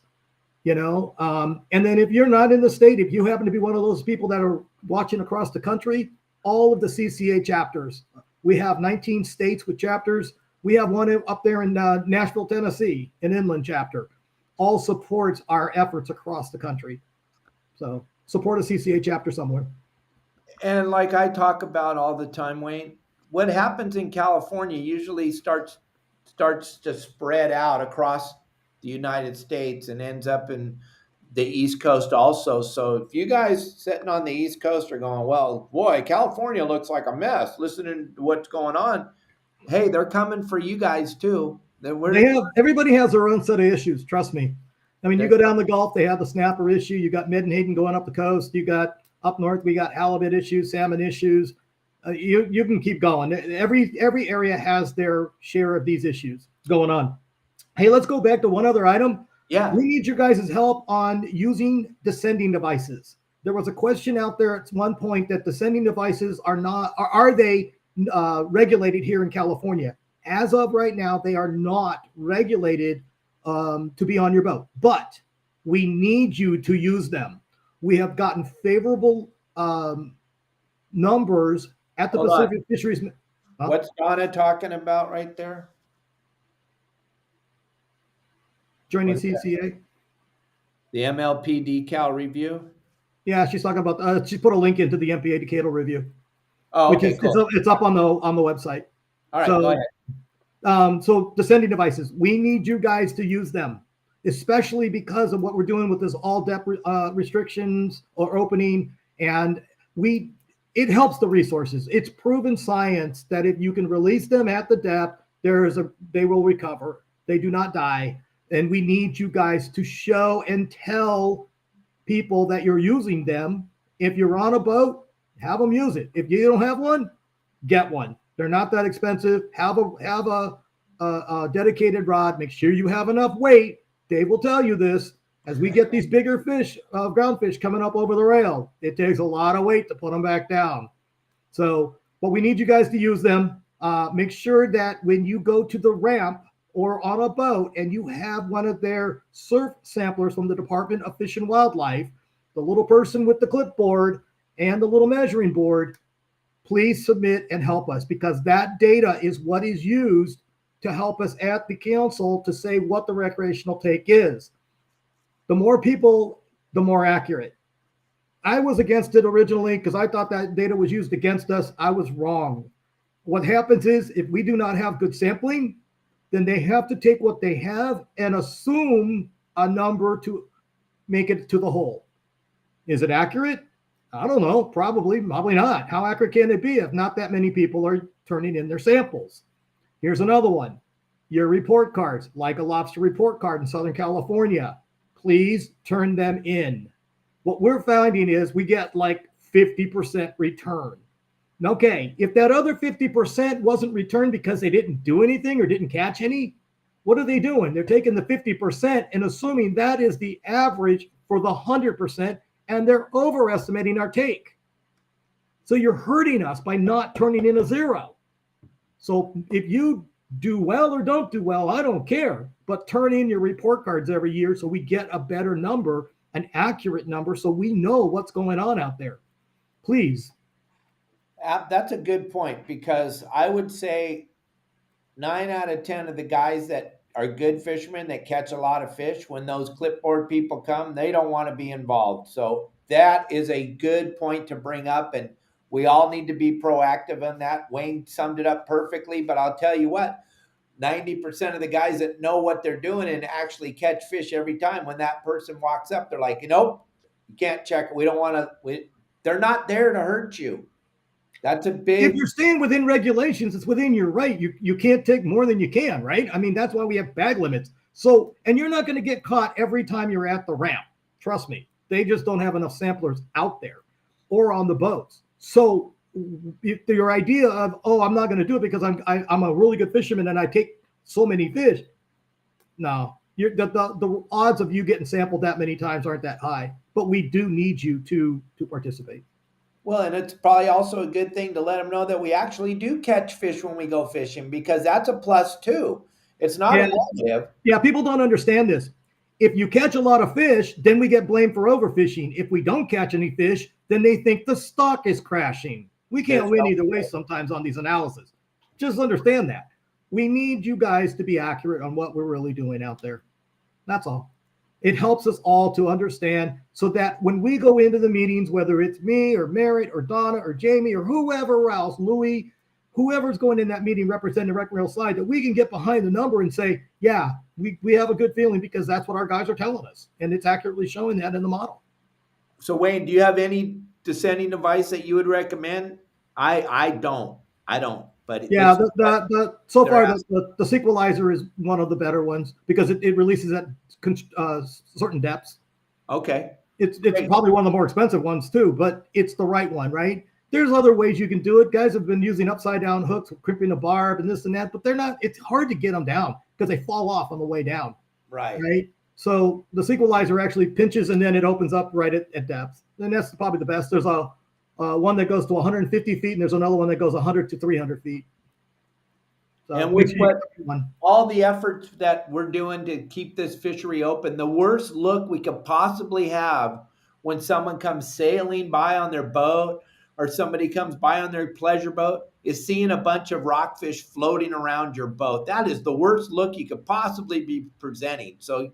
And then if you're not in the state, if you happen to be one of those people that are watching across the country, all of the CCA chapters, we have 19 states with chapters. We have one up there in Nashville, Tennessee, an inland chapter, all supports our efforts across the country. So support a CCA chapter somewhere. And like I talk about all the time, Wayne, what happens in California usually starts to spread out across the United States and ends up in the East Coast also. So if you guys sitting on the East Coast are going, well, boy, California looks like a mess, listening to what's going on, hey, they're coming for you guys too. Everybody has their own set of issues. Trust me. I mean, you go down the Gulf, they have the snapper issue. You got Menhaden going up the coast. You got up north, we got halibut issues, salmon issues. You can keep going. Every area has their share of these issues going on. Hey, let's go back to one other item. Yeah. We need your guys' help on using descending devices. There was a question out there at one point that descending devices are they regulated here in California? As of right now, they are not regulated to be on your boat, but we need you to use them. We have gotten favorable numbers at the Pacific Fisheries. What's Donna talking about right there? Joining CCA? The MLP Decal review? Yeah, she's talking about, she put a link into the MPA Decadal review. Oh, okay, cool. It's up on the website. All right, go ahead. So descending devices, we need you guys to use them, especially because of what we're doing with this all depth restrictions or opening. And it helps the resources. It's proven science that if you can release them at the depth, they will recover. They do not die. And we need you guys to show and tell people that you're using them. If you're on a boat, have them use it. If you don't have one, get one. They're not that expensive. Have a dedicated rod. Make sure you have enough weight. Dave will tell you this. As we get these bigger fish, ground fish coming up over the rail, it takes a lot of weight to put them back down. So, but we need you guys to use them. Make sure that when you go to the ramp or on a boat and you have one of their surf samplers from the Department of Fish and Wildlife, the little person with the clipboard and the little measuring board, please submit and help us, because that data is what is used to help us at the council to say what the recreational take is. The more people, the more accurate. I was against it originally because I thought that data was used against us. I was wrong. What happens is if we do not have good sampling, then they have to take what they have and assume a number to make it to the whole. Is it accurate? I don't know. Probably not. How accurate can it be if not that many people are turning in their samples? Here's another one. Your report cards, like a lobster report card in Southern California, please turn them in. What we're finding is we get like 50% return. Okay, if that other 50% wasn't returned because they didn't do anything or didn't catch any, what are they doing? They're taking the 50% and assuming that is the average for the 100%, and they're overestimating our take. So you're hurting us by not turning in a zero. So if you do well or don't do well, I don't care, but turn in your report cards every year so we get a better number, an accurate number, so we know what's going on out there. Please. That's a good point, because I would say 9 out of 10 of the guys that are good fishermen that catch a lot of fish, when those clipboard people come, they don't want to be involved. So that is a good point to bring up, and we all need to be proactive on that. Wayne summed it up perfectly, but I'll tell you what, 90% of the guys that know what they're doing and actually catch fish every time, when that person walks up, they're like, nope, you can't check it. We don't want to. They're not there to hurt you. That's a If big. you're staying within regulations, it's within your right. You can't take more than you can, right? I mean, that's why we have bag limits. So, and you're not going to get caught every time you're at the ramp. Trust me. They just don't have enough samplers out there or on the boats. So your idea of, oh, I'm not going to do it because I'm a really good fisherman and I take so many fish. No, the odds of you getting sampled that many times aren't that high. But we do need you to participate. Well, and it's probably also a good thing to let them know that we actually do catch fish when we go fishing, because that's a plus too. It's not Yeah. a negative. Yeah, people don't understand this. If you catch a lot of fish, then we get blamed for overfishing. If we don't catch any fish, then they think the stock is crashing. We can't win either way sometimes on these analyses. Just understand that. We need you guys to be accurate on what we're really doing out there. That's all. It helps us all to understand so that when we go into the meetings, whether it's me or Merritt or Donna or Jamie or whoever else, Louie, whoever's going in that meeting representing the rec rail side, that we can get behind the number and say, yeah, we have a good feeling because that's what our guys are telling us. And it's accurately showing that in the model. So Wayne, do you have any descending device that you would recommend? I don't. But yeah, so far the sequelizer is one of the better ones because it releases at certain depths. Okay. It's probably one of the more expensive ones too, but it's the right one, right? There's other ways you can do it. Guys have been using upside down hooks, crimping a barb and this and that, but they're not, it's hard to get them down because they fall off on the way down. Right. So the sequelizer actually pinches and then it opens up right at depth. And that's probably the best. There's a one that goes to 150 feet and there's another one that goes 100 to 300 feet. So and with all the efforts that we're doing to keep this fishery open, the worst look we could possibly have when someone comes sailing by on their boat or somebody comes by on their pleasure boat is seeing a bunch of rockfish floating around your boat. That is the worst look you could possibly be presenting. So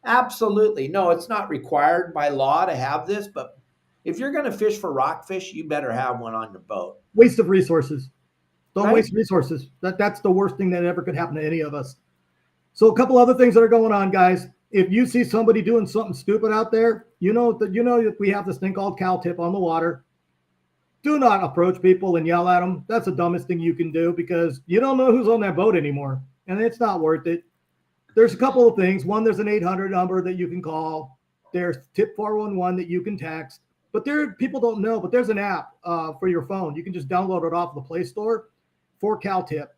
absolutely, no, it's not required by law to have this, but if you're going to fish for rockfish, you better have one on your boat. Waste of resources. Don't waste resources. That's the worst thing that ever could happen to any of us. So a couple other things that are going on, guys. If you see somebody doing something stupid out there, you know that we have this thing called CalTip on the water. Do not approach people and yell at them. That's the dumbest thing you can do because you don't know who's on that boat anymore, and it's not worth it. There's a couple of things. One, there's an 800 number that you can call. There's tip 411 that you can text. But people don't know, but there's an app for your phone. You can just download it off the Play Store for CalTip.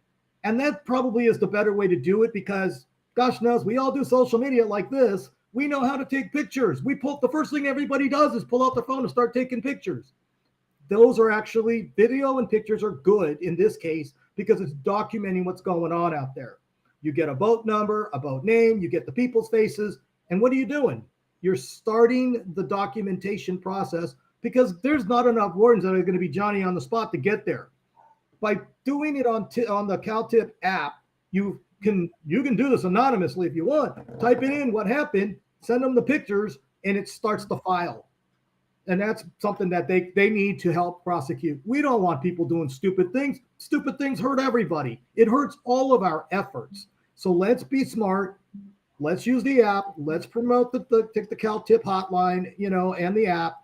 And that probably is the better way to do it because, gosh knows, we all do social media like this. We know how to take pictures. The first thing everybody does is pull out their phone and start taking pictures. Those are actually, video and pictures are good in this case because it's documenting what's going on out there. You get a boat number, a boat name, you get the people's faces, and what are you doing? You're starting the documentation process because there's not enough wardens that are going to be Johnny on the spot to get there. By doing it on the CalTip app, you can do this anonymously if you want. Type it in, what happened, send them the pictures, and it starts the file. And that's something that they need to help prosecute. We don't want people doing stupid things. Stupid things hurt everybody. It hurts all of our efforts. So let's be smart. Let's use the app. Let's promote the CalTip hotline, and the app,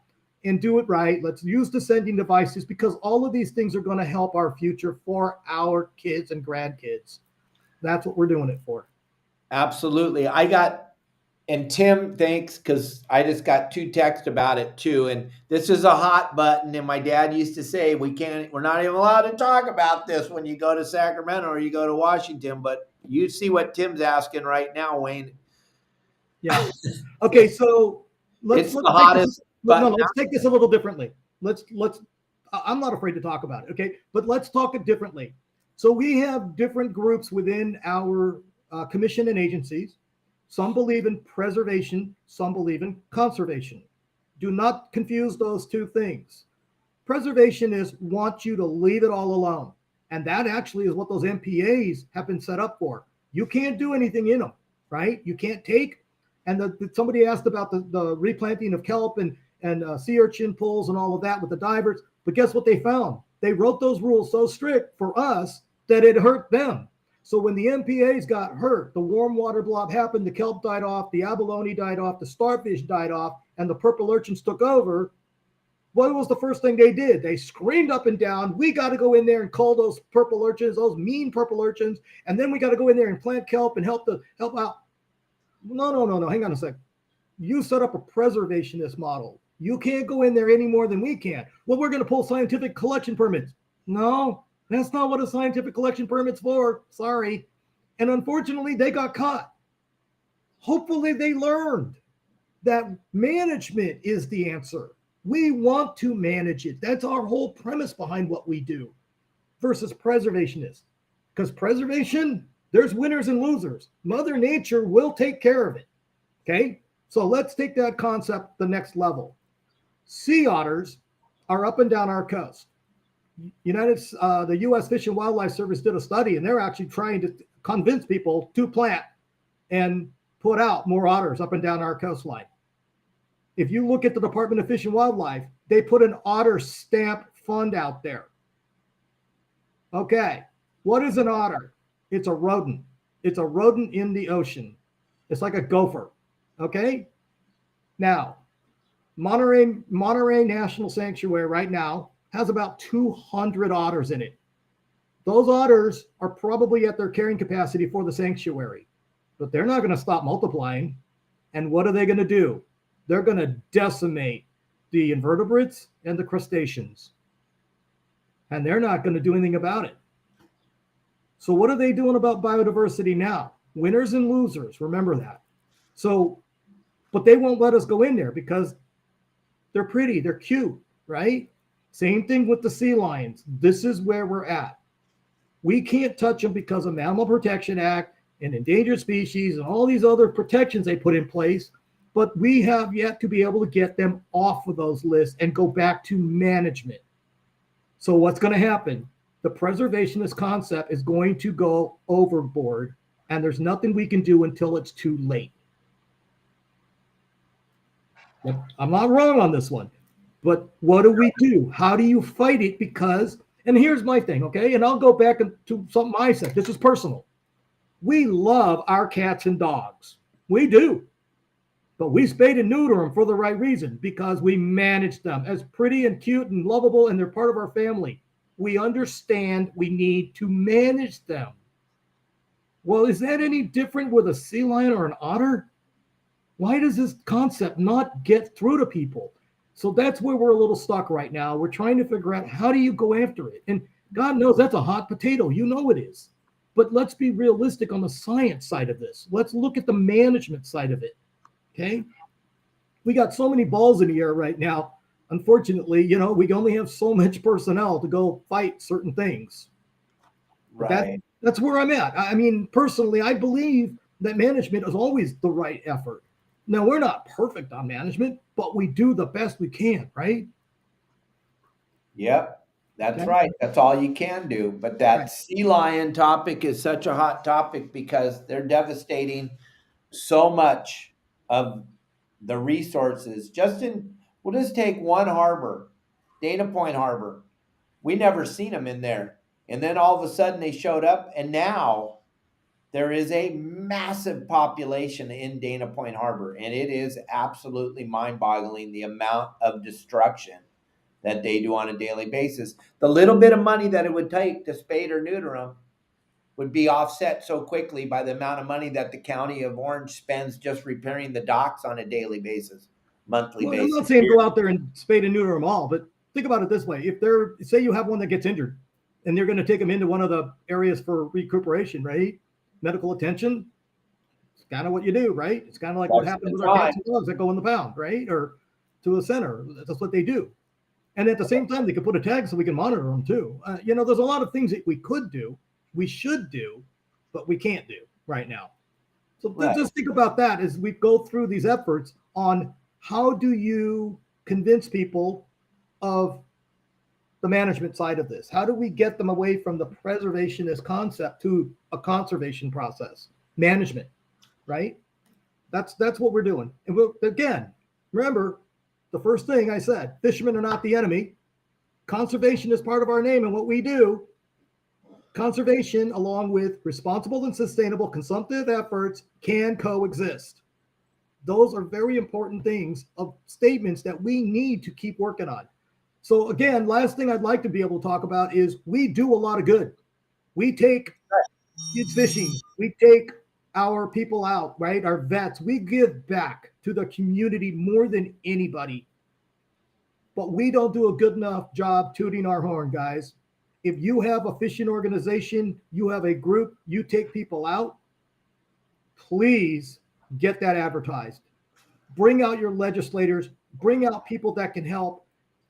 and do it right. Let's use the sending devices because all of these things are going to help our future for our kids and grandkids. That's what we're doing it for. Absolutely. And Tim, thanks, because I just got 2 texts about it too. And this is a hot button. And my dad used to say, we're not even allowed to talk about this when you go to Sacramento or you go to Washington. But you see what Tim's asking right now, Wayne. Yeah. Okay. So let's take this a little differently. I'm not afraid to talk about it. Okay. But let's talk it differently. So we have different groups within our commission and agencies. Some believe in preservation, some believe in conservation. Do not confuse those two things. Preservation is want you to leave it all alone. And that actually is what those MPAs have been set up for. You can't do anything in them, right? You can't take, and somebody asked about the replanting of kelp and sea urchin pools and all of that with the divers. But guess what they found? They wrote those rules so strict for us that it hurt them. So when the MPAs got hurt, the warm water blob happened, the kelp died off, the abalone died off, the starfish died off, and the purple urchins took over, What was the first thing they did? They screamed up and down, we got to go in there and call those purple urchins, those mean purple urchins, and then we got to go in there and plant kelp and help out. No. Hang on a sec. You set up a preservationist model. You can't go in there any more than we can. Well, we're going to pull scientific collection permits. No, that's not what a scientific collection permit's for. Sorry. And unfortunately, they got caught. Hopefully, they learned that management is the answer. We want to manage it. That's our whole premise behind what we do versus preservationists. Because preservation, there's winners and losers. Mother Nature will take care of it. Okay? So let's take that concept the next level. Sea otters are up and down our coast. The U.S. Fish and Wildlife Service did a study, and they're actually trying to convince people to plant and put out more otters up and down our coastline. If you look at the Department of Fish and Wildlife, they put an otter stamp fund out there. Okay, what is an otter? It's a rodent. It's a rodent in the ocean. It's like a gopher. Okay? Now, Monterey National Sanctuary right now has about 200 otters in it. Those otters are probably at their carrying capacity for the sanctuary, but they're not going to stop multiplying. And what are they going to do? They're going to decimate the invertebrates and the crustaceans. And they're not going to do anything about it. So what are they doing about biodiversity now? Winners and losers, remember that. So, but they won't let us go in there because they're pretty, they're cute, right? Same thing with the sea lions. This is where we're at. We can't touch them because of Mammal Protection Act and endangered species and all these other protections they put in place. But we have yet to be able to get them off of those lists and go back to management. So what's going to happen? The preservationist concept is going to go overboard, and there's nothing we can do until it's too late. I'm not wrong on this one, but what do we do? How do you fight it? Because, and here's my thing, okay? And I'll go back to something I said. This is personal. We love our cats and dogs. We do. But we spay and neuter them for the right reason, because we manage them as pretty and cute and lovable, and they're part of our family. We understand we need to manage them. Well, is that any different with a sea lion or an otter? Why does this concept not get through to people? So that's where we're a little stuck right now. We're trying to figure out, how do you go after it? And God knows that's a hot potato. You know it is. But let's be realistic on the science side of this. Let's look at the management side of it. Okay, we got so many balls in the air right now. Unfortunately, we only have so much personnel to go fight certain things. Right. That's where I'm at. I mean, personally, I believe that management is always the right effort. Now, we're not perfect on management, but we do the best we can, right? Yep, that's right. That's all you can do. But that sea lion topic is such a hot topic because they're devastating so much of the resources. We'll just take one harbor, Dana Point Harbor. We never seen them in there. And then all of a sudden they showed up, and now there is a massive population in Dana Point Harbor. And it is absolutely mind-boggling the amount of destruction that they do on a daily basis. The little bit of money that it would take to spade or neuter them would be offset so quickly by the amount of money that the county of Orange spends just repairing the docks on a daily basis, monthly basis. I'm not saying go out there and spade and neuter them all, but think about it this way. If say you have one that gets injured and they're going to take them into one of the areas for recuperation, right? Medical attention, it's kind of what you do, right? It's kind of like what happened with our cats and dogs that go in the pound, right? Or to a center. That's what they do. And at the same time, they could put a tag so we can monitor them too. There's a lot of things that we could do, we should do, but we can't do right now. So just think about that as we go through these efforts on how do you convince people of the management side of this? How do we get them away from the preservationist concept to a conservation process? Management, right? That's what we're doing. And again, remember the first thing I said, fishermen are not the enemy. Conservation is part of our name and what we do. Conservation, along with responsible and sustainable consumptive efforts, can coexist. Those are very important things of statements that we need to keep working on. So again, last thing I'd like to be able to talk about is we do a lot of good. We take kids fishing. We take our people out, right? Our vets. We give back to the community more than anybody. But we don't do a good enough job tooting our horn, guys. If you have a fishing organization, you have a group, you take people out, please get that advertised. Bring out your legislators, bring out people that can help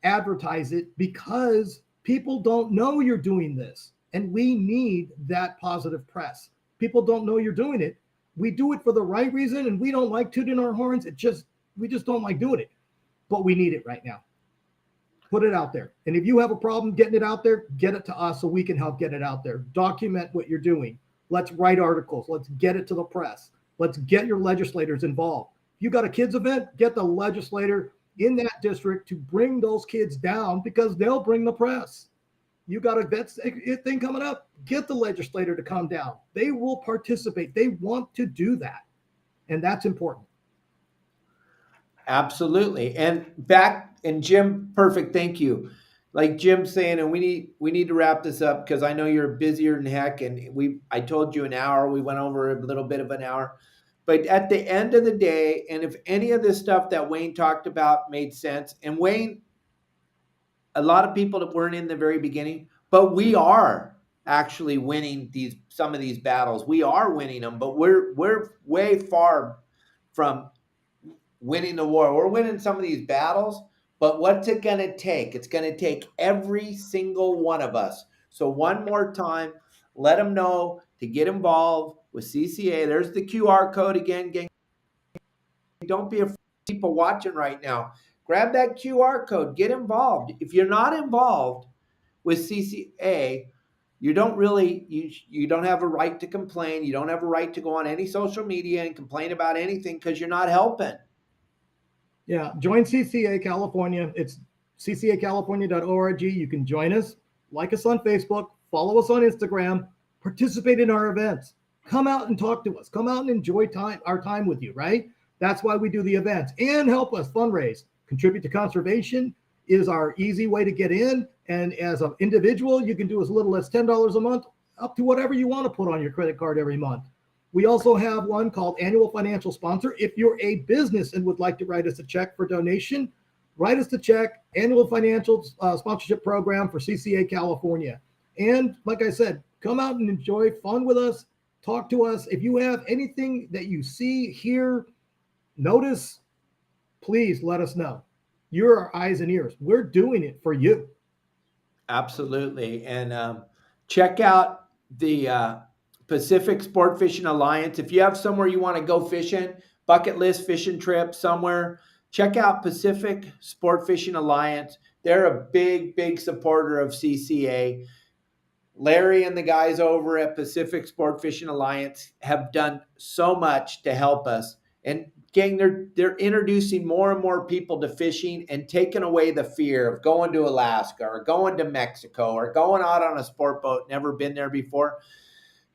advertise it, because people don't know you're doing this. And we need that positive press. People don't know you're doing it. We do it for the right reason, and we don't like tooting our horns. We just don't like doing it. But we need it right now. Put it out there. And if you have a problem getting it out there, get it to us so we can help get it out there. Document what you're doing. Let's write articles. Let's get it to the press. Let's get your legislators involved. If you got a kids event, get the legislator in that district to bring those kids down, because they'll bring the press. You got a vet thing coming up, get the legislator to come down. They will participate. They want to do that. And that's important. Absolutely. And Jim, perfect. Thank you. Like Jim's saying, and we need to wrap this up because I know you're busier than heck. And I told you an hour, we went over a little bit of an hour. But at the end of the day, and if any of this stuff that Wayne talked about made sense, and Wayne, a lot of people that weren't in the very beginning, but we are actually winning some of these battles. We are winning them, but we're way far from winning the war. We're winning some of these battles, but what's it going to take? It's going to take every single one of us. So one more time, let them know to get involved with CCA. There's the QR code again, gang. Don't be afraid of people watching right now. Grab that QR code, get involved. If you're not involved with CCA, you don't have a right to complain. You don't have a right to go on any social media and complain about anything because you're not helping. Yeah, join CCA California. It's ccacalifornia.org. You can join us, like us on Facebook, follow us on Instagram, participate in our events. Come out and talk to us. Come out and enjoy our time with you, right? That's why we do the events, and help us fundraise. Contribute to conservation is our easy way to get in. And as an individual, you can do as little as $10 a month, up to whatever you want to put on your credit card every month. We also have one called Annual Financial Sponsor. If you're a business and would like to write us a check for donation, write us a check, Annual Financial Sponsorship Program for CCA California. And like I said, come out and enjoy fun with us. Talk to us. If you have anything that you see, hear, notice, please let us know. You're our eyes and ears. We're doing it for you. Absolutely. And check out the Pacific Sport Fishing Alliance. If you have somewhere you want to go fishing, bucket list fishing trip somewhere, check out Pacific Sport Fishing Alliance. They're a big supporter of CCA. Larry and the guys over at Pacific Sport Fishing Alliance have done so much to help us. And gang, they're introducing more and more people to fishing and taking away the fear of going to Alaska or going to Mexico or going out on a sport boat, never been there before.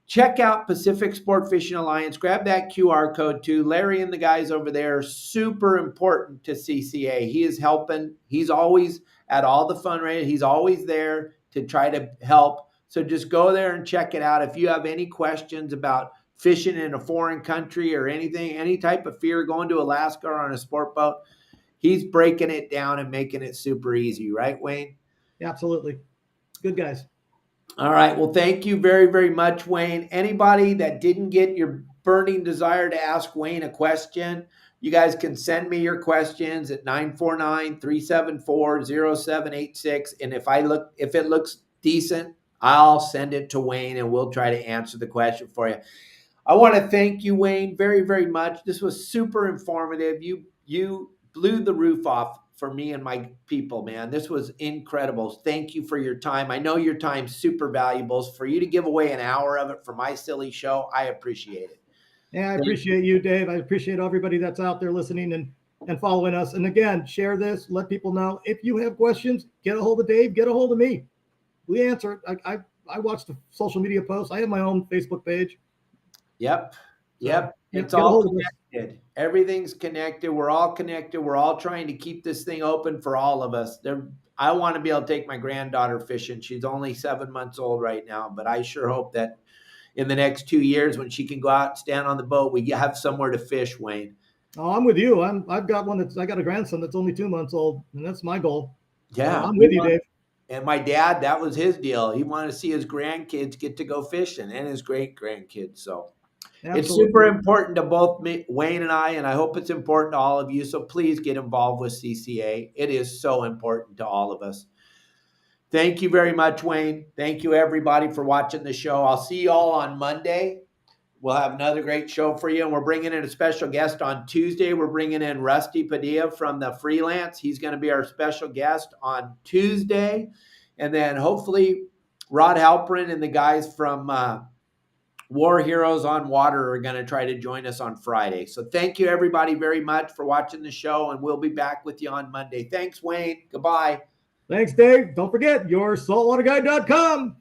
Check out Pacific Sport Fishing Alliance. Grab that QR code too. Larry and the guys over there are super important to CCA. He is helping. He's always at all the fundraisers. He's always there to try to help. So just go there and check it out. If you have any questions about fishing in a foreign country or anything, any type of fear going to Alaska or on a sport boat, he's breaking it down and making it super easy. Right, Wayne? Absolutely. Good guys. All right. Well, thank you very much, Wayne. Anybody that didn't get your burning desire to ask Wayne a question, you guys can send me your questions at 949-374-0786. And if it looks decent, I'll send it to Wayne and we'll try to answer the question for you. I want to thank you, Wayne, very much. This was super informative. You blew the roof off for me and my people, man. This was incredible. Thank you for your time. I know your time's super valuable. For you to give away an hour of it for my silly show, I appreciate it. Yeah, I appreciate you, Dave. I appreciate everybody that's out there listening and following us. And again, share this, let people know. If you have questions, get a hold of Dave, get a hold of me. We answer it. I watch the social media posts. I have my own Facebook page. Yep. Yep. It's get a all hold of us. connected. Everything's connected. We're all connected. We're all trying to keep this thing open for all of us. I want to be able to take my granddaughter fishing. She's only 7 months old right now, but I sure hope that in the next 2 years when she can go out and stand on the boat, we have somewhere to fish, Wayne. Oh, I'm with you. I got a grandson that's only 2 months old, and that's my goal. Yeah. So I'm with you, Dave. And my dad, that was his deal. He wanted to see his grandkids get to go fishing and his great grandkids. So Absolutely. it's super important to both me, Wayne and I hope it's important to all of you. So please get involved with CCA. It is so important to all of us. Thank you very much, Wayne. Thank you, everybody, for watching the show. I'll see you all on Monday. We'll have another great show for you. And we're bringing in a special guest on Tuesday. We're bringing in Rusty Padilla from the Freelance. He's going to be our special guest on Tuesday. And then hopefully Rod Halperin and the guys from War Heroes on Water are going to try to join us on Friday. So thank you, everybody, very much for watching the show. And we'll be back with you on Monday. Thanks, Wayne. Goodbye. Thanks, Dave. Don't forget, your saltwaterguide.com.